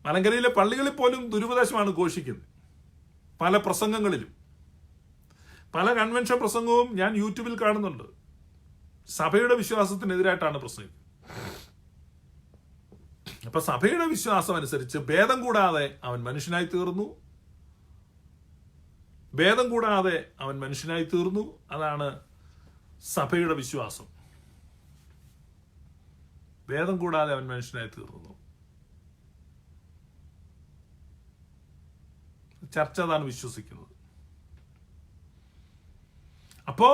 മലങ്കരയിലെ പള്ളികളിൽ പോലും ദുരുപദേശമാണ് ഘോഷിക്കുന്നത്. പല പ്രസംഗങ്ങളിലും, പല കൺവെൻഷൻ പ്രസംഗവും ഞാൻ യൂട്യൂബിൽ കാണുന്നുണ്ട്. സഭയുടെ വിശ്വാസത്തിനെതിരായിട്ടാണ് പ്രസംഗിക്കുന്നത്. അപ്പൊ സഭയുടെ വിശ്വാസം അനുസരിച്ച് ഭേദം കൂടാതെ അവൻ മനുഷ്യനായി തീർന്നു, ഭേദം കൂടാതെ അവൻ മനുഷ്യനായി തീർന്നു. അതാണ് സഭയുടെ വിശ്വാസം. ഭേദം കൂടാതെ അവൻ മനുഷ്യനായി തീർന്നു. ചർച്ച അതാണ് വിശ്വസിക്കുന്നത്. അപ്പോ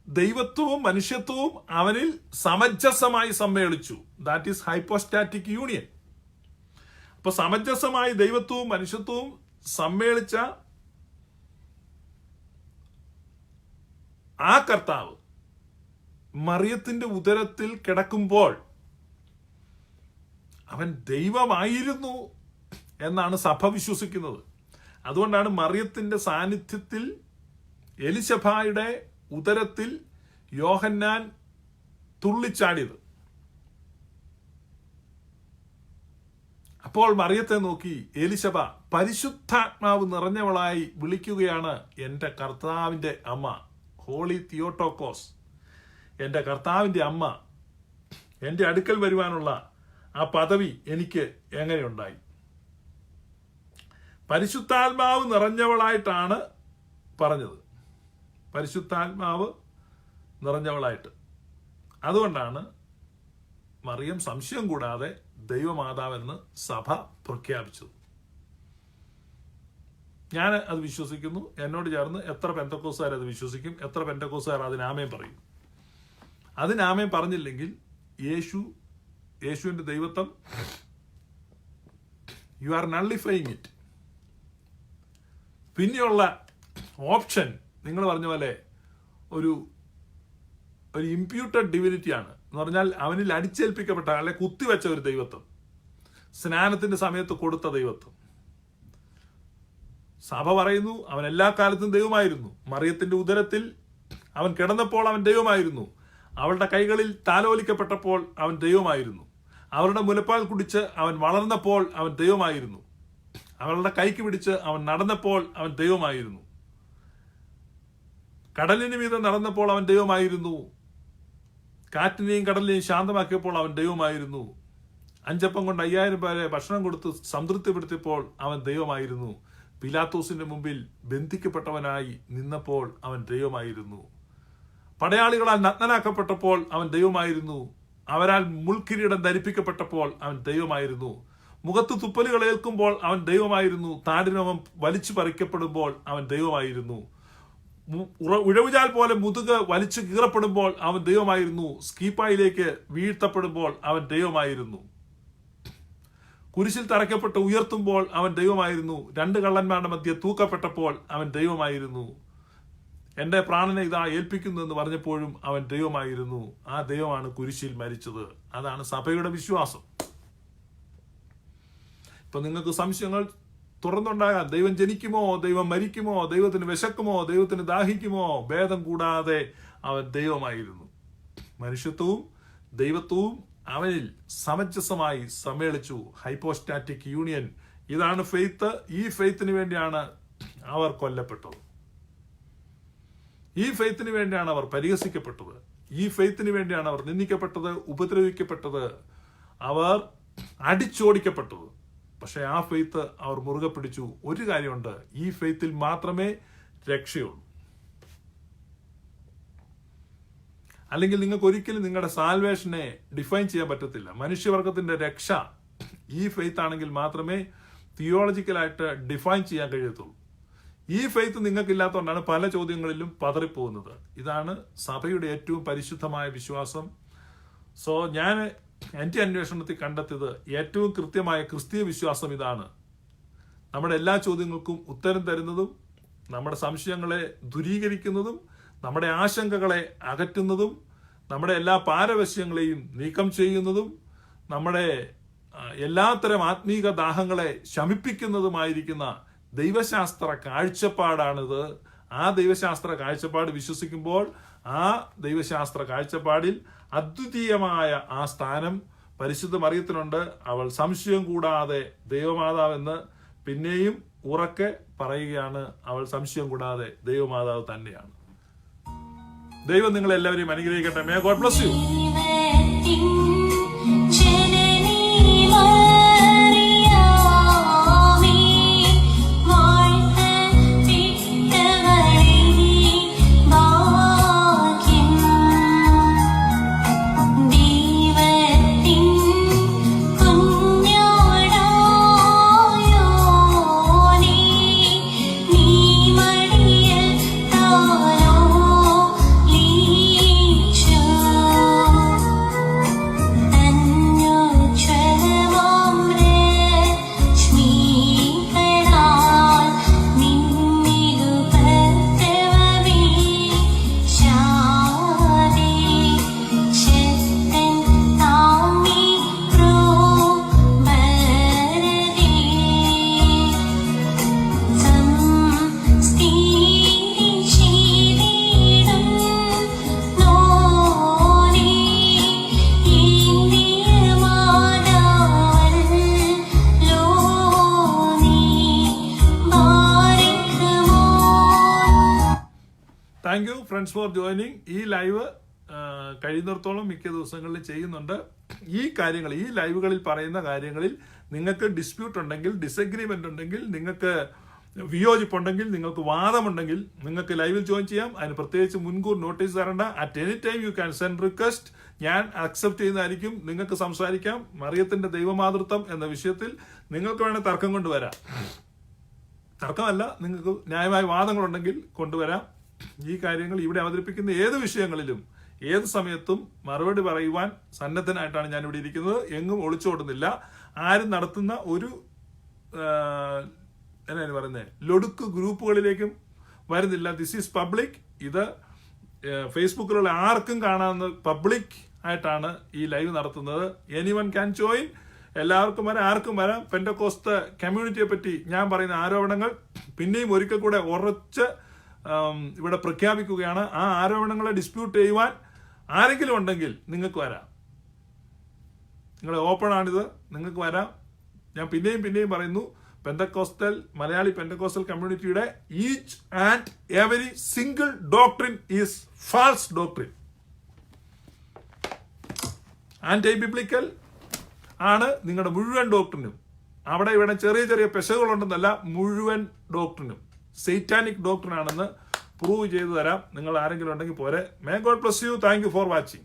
ദൈവത്വവും മനുഷ്യത്വവും അവനിൽ സമഞ്ജസമായി സമ്മേളിച്ചു. That is hypostatic union. അപ്പൊ സമഞ്ജസമായി ദൈവത്വവും മനുഷ്യത്വവും സമ്മേളിച്ച ആ കർത്താവ് മറിയത്തിന്റെ ഉദരത്തിൽ കിടക്കുമ്പോൾ അവൻ ദൈവമായിരുന്നു എന്നാണ് സഭ വിശ്വസിക്കുന്നത്. അതുകൊണ്ടാണ് മറിയത്തിന്റെ സാന്നിധ്യത്തിൽ എലിശബായുടെ ഉദരത്തിൽ യോഹന്നാൻ തുള്ളിച്ചാടിയത്. അപ്പോൾ മറിയത്തെ നോക്കി എലിശബ പരിശുദ്ധാത്മാവ് നിറഞ്ഞവളായി വിളിക്കുകയാണ്, എൻ്റെ കർത്താവിൻ്റെ അമ്മ, ഹോളി തിയോട്ടോക്കോസ്, എൻ്റെ കർത്താവിൻ്റെ അമ്മ, എൻ്റെ അടുക്കൽ വരുവാനുള്ള ആ പദവി എനിക്ക് എങ്ങനെയുണ്ടായി? പരിശുദ്ധാത്മാവ് നിറഞ്ഞവളായിട്ടാണ് പറഞ്ഞത്, പരിശുദ്ധാത്മാവ് നിറഞ്ഞവളായിട്ട്. അതുകൊണ്ടാണ് മറിയം സംശയം കൂടാതെ ദൈവമാതാവെന്ന് സഭ പ്രഖ്യാപിച്ചത്. ഞാൻ അത് വിശ്വസിക്കുന്നു. എന്നോട് ചേർന്ന് എത്ര പെന്തക്കോസ്തുകാർ അത് വിശ്വസിക്കും, എത്ര പെന്തക്കോസ്തുകാർ അതിനാമേൻ പറയും. അതിനാമേൻ പറഞ്ഞില്ലെങ്കിൽ യേശുവിന്റെ ദൈവത്വം യു ആർ നള്ളിഫൈങ് ഇറ്റ്. പിന്നെയുള്ള ഓപ്ഷൻ നിങ്ങൾ പറഞ്ഞ പോലെ ഒരു ഇമ്പ്യൂട്ടഡ് ഡിവിനിറ്റിയാണ്. എന്ന് പറഞ്ഞാൽ അവനിൽ അടിച്ചേൽപ്പിക്കപ്പെട്ട അല്ലെ കുത്തിവെച്ച ഒരു ദൈവത്വം, സ്നാനത്തിന്റെ സമയത്ത് കൊടുത്ത ദൈവത്വം. സഭ പറയുന്നു അവൻ എല്ലാ കാലത്തും ദൈവമായിരുന്നു. മറിയത്തിന്റെ ഉദരത്തിൽ അവൻ കിടന്നപ്പോൾ അവൻ ദൈവമായിരുന്നു. അവളുടെ കൈകളിൽ താലോലിക്കപ്പെട്ടപ്പോൾ അവൻ ദൈവമായിരുന്നു. അവരുടെ മുലപ്പാൽ കുടിച്ച് അവൻ വളർന്നപ്പോൾ അവൻ ദൈവമായിരുന്നു. അവളുടെ കൈക്ക് പിടിച്ച് അവൻ നടന്നപ്പോൾ അവൻ ദൈവമായിരുന്നു. കടലിന് മീതെ നടന്നപ്പോൾ അവൻ ദൈവമായിരുന്നു. കാറ്റിനെയും കടലിനെയും ശാന്തമാക്കിയപ്പോൾ അവൻ ദൈവമായിരുന്നു. 5 അപ്പം കൊണ്ട് 5000 പേരെ ഭക്ഷണം കൊടുത്ത് സംതൃപ്തിപ്പെടുത്തിയപ്പോൾ അവൻ ദൈവമായിരുന്നു. പിലാത്തോസിന്റെ മുമ്പിൽ ബന്ധിക്കപ്പെട്ടവനായി നിന്നപ്പോൾ അവൻ ദൈവമായിരുന്നു. പടയാളികളാൽ നഗ്നനാക്കപ്പെട്ടപ്പോൾ അവൻ ദൈവമായിരുന്നു. അവരാൽ മുൾക്കിരീടം ധരിപ്പിക്കപ്പെട്ടപ്പോൾ അവൻ ദൈവമായിരുന്നു. മുഖത്ത് തുപ്പലുകൾ ഏൽക്കുമ്പോൾ അവൻ ദൈവമായിരുന്നു. താടിനവൻ വലിച്ചു പറിക്കപ്പെടുമ്പോൾ അവൻ ദൈവമായിരുന്നു. ഉഴവുചാൽ പോലെ മുതുക് വലിച്ചു കീറപ്പെടുമ്പോൾ അവൻ ദൈവമായിരുന്നു. സ്കീപ്പായിലേക്ക് വീഴ്ത്തപ്പെടുമ്പോൾ അവൻ ദൈവമായിരുന്നു. കുരിശിൽ തറയ്ക്കപ്പെട്ട് ഉയർത്തുമ്പോൾ അവൻ ദൈവമായിരുന്നു. 2 കള്ളന്മാരുടെ മധ്യ തൂക്കപ്പെട്ടപ്പോൾ അവൻ ദൈവമായിരുന്നു. എന്റെ പ്രാണനെ ഇതാ ഏൽപ്പിക്കുന്നു എന്ന് പറഞ്ഞപ്പോഴും അവൻ ദൈവമായിരുന്നു. ആ ദൈവമാണ് കുരിശിൽ മരിച്ചത്. അതാണ് സഭയുടെ വിശ്വാസം. ഇപ്പൊ നിങ്ങൾക്ക് സംശയങ്ങൾ തുറന്നുണ്ടാകാം. ദൈവം ജനിക്കുമോ, ദൈവം മരിക്കുമോ, ദൈവത്തിന് വിശക്കുമോ, ദൈവത്തിന് ദാഹിക്കുമോ? ഭേദം കൂടാതെ അവൻ ദൈവമായിരുന്നു. മനുഷ്യത്വവും ദൈവത്വവും അവനിൽ സമഞ്ജസമായി സമ്മേളിച്ചു. Hypostatic union. ഇതാണ് ഫെയ്ത്ത്. ഈ ഫെയ്ത്തിന് വേണ്ടിയാണ് അവർ കൊല്ലപ്പെട്ടത്. ഈ ഫെയ്ത്തിന് വേണ്ടിയാണ് അവർ പരിഹസിക്കപ്പെട്ടത്. ഈ ഫെയ്ത്തിന് വേണ്ടിയാണ് അവർ നിന്ദിക്കപ്പെട്ടത്, ഉപദ്രവിക്കപ്പെട്ടത്. അവർ അടിച്ചോടിക്കപ്പെട്ടത്. പക്ഷെ ആ ഫെയ്ത്ത് അവർ മുറുകെ പിടിച്ചു. ഒരു കാര്യമുണ്ട്, ഈ ഫെയ്ത്തിൽ മാത്രമേ രക്ഷയുള്ളൂ. അല്ലെങ്കിൽ നിങ്ങൾക്ക് ഒരിക്കലും നിങ്ങളുടെ സാൽവേഷനെ ഡിഫൈൻ ചെയ്യാൻ പറ്റത്തില്ല. മനുഷ്യവർഗത്തിന്റെ രക്ഷ ഈ ഫെയ്ത്ത് ആണെങ്കിൽ മാത്രമേ തിയോളജിക്കലായിട്ട് ഡിഫൈൻ ചെയ്യാൻ കഴിയത്തുള്ളൂ. ഈ ഫെയ്ത്ത് നിങ്ങൾക്കില്ലാത്തതുകൊണ്ടാണ് പല ചോദ്യങ്ങളിലും പതറിപ്പോകുന്നത്. ഇതാണ് സഭയുടെ ഏറ്റവും പരിശുദ്ധമായ വിശ്വാസം. സോ ഞാൻ എൻ്റെ അന്വേഷണത്തിൽ കണ്ടെത്തിയത് ഏറ്റവും കൃത്യമായ ക്രിസ്തീയ വിശ്വാസം ഇതാണ്. നമ്മുടെ എല്ലാ ചോദ്യങ്ങൾക്കും ഉത്തരം തരുന്നതും, നമ്മുടെ സംശയങ്ങളെ ദൂരീകരിക്കുന്നതും, നമ്മുടെ ആശങ്കകളെ അകറ്റുന്നതും, നമ്മുടെ എല്ലാ പാരവശ്യങ്ങളെയും നീക്കം ചെയ്യുന്നതും, നമ്മുടെ എല്ലാത്തരം ആത്മീക ദാഹങ്ങളെ ശമിപ്പിക്കുന്നതുമായിരിക്കുന്ന ദൈവശാസ്ത്ര കാഴ്ചപ്പാടാണിത്. ആ ദൈവശാസ്ത്ര കാഴ്ചപ്പാട് വിശ്വസിക്കുമ്പോൾ ആ ദൈവശാസ്ത്ര കാഴ്ചപ്പാടിൽ അദ്വിതീയമായ ആ സ്ഥാനം പരിശുദ്ധ മറിയത്തിനുണ്ട്. അവൾ സംശയം കൂടാതെ ദൈവമാതാവെന്ന് പിന്നെയും ഉറക്കെ പറയുകയാണ്. അവൾ സംശയം കൂടാതെ ദൈവമാതാവ് തന്നെയാണ്. ദൈവം നിങ്ങളെല്ലാവരെയും അനുഗ്രഹിക്കട്ടെ. May God bless you. Thank you friends for joining. ഈ ലൈവ് കഴിയുന്നിടത്തോളം മിക്ക ദിവസങ്ങളിൽ ചെയ്യുന്നുണ്ട്. ഈ കാര്യങ്ങൾ, ഈ ലൈവുകളിൽ പറയുന്ന കാര്യങ്ങളിൽ നിങ്ങൾക്ക് ഡിസ്പ്യൂട്ട് ഉണ്ടെങ്കിൽ, ഡിസഗ്രിമെന്റ് ഉണ്ടെങ്കിൽ, നിങ്ങൾക്ക് വിയോജിപ്പുണ്ടെങ്കിൽ, നിങ്ങൾക്ക് വാദമുണ്ടെങ്കിൽ നിങ്ങൾക്ക് ലൈവിൽ ജോയിൻ ചെയ്യാം. അതിന് പ്രത്യേകിച്ച് മുൻകൂർ നോട്ടീസ് തരണ്ട. At any time you can send request. ഞാൻ അക്സെപ്റ്റ് ചെയ്യുന്നതായിരിക്കും. നിങ്ങൾക്ക് സംസാരിക്കാം. മറിയത്തിന്റെ ദൈവമാതൃത്വം എന്ന വിഷയത്തിൽ നിങ്ങൾക്ക് വേണേൽ തർക്കം കൊണ്ടുവരാം. തർക്കമല്ല, നിങ്ങൾക്ക് ന്യായമായ വാദങ്ങളുണ്ടെങ്കിൽ കൊണ്ടുവരാം. ഈ കാര്യങ്ങൾ ഇവിടെ അവതരിപ്പിക്കുന്ന ഏത് വിഷയങ്ങളിലും ഏത് സമയത്തും മറുപടി പറയുവാൻ സന്നദ്ധനായിട്ടാണ് ഞാൻ ഇവിടെ ഇരിക്കുന്നത്. എങ്ങും ഒളിച്ചോടുന്നില്ല. ആരും നടത്തുന്ന ഒരു എന്നാണ് പറയുന്നത്, ലൊടുക്ക് ഗ്രൂപ്പുകളിലേക്കും വരുന്നില്ല. This is public. ഇത് ഫേസ്ബുക്കിലുള്ള ആർക്കും കാണാവുന്ന പബ്ലിക് ആയിട്ടാണ് ഈ ലൈവ് നടത്തുന്നത്. Anyone can join. എല്ലാവർക്കും വരാം, ആർക്കും വരാം. പെന്തക്കോസ്ത് കമ്മ്യൂണിറ്റിയെ പറ്റി ഞാൻ പറയുന്ന ആരോപണങ്ങൾ പിന്നെയും ഒരിക്കൽ കൂടെ ഉറച്ച് ഇവിടെ പ്രഖ്യാപിക്കുകയാണ്. ആ ആരോപണങ്ങളെ ഡിസ്പ്യൂട്ട് ചെയ്യുവാൻ ആരെങ്കിലും ഉണ്ടെങ്കിൽ നിങ്ങൾക്ക് വരാം. നിങ്ങളെ ഓപ്പൺ ആണിത്, നിങ്ങൾക്ക് വരാം. ഞാൻ പിന്നെയും പറയുന്നു, പെന്തക്കോസ്റ്റൽ മലയാളി പെന്തക്കോസ്റ്റൽ കമ്മ്യൂണിറ്റിയുടെ each and every single doctrine is false doctrine. Anti biblical ആണ് നിങ്ങളുടെ മുഴുവൻ ഡോക്ട്രിനും. അവിടെ ഇവിടെ ചെറിയ ചെറിയ പെശകുകളുണ്ടെന്നല്ല, മുഴുവൻ ഡോക്ട്രിനും സൈറ്റാനിക് ഡോക്ട്രിൻ ആണെന്ന് പ്രൂവ് ചെയ്തു തരാം. നിങ്ങൾ ആരെങ്കിലും ഉണ്ടെങ്കിൽ പോരെ. May God bless you. Thank you for watching.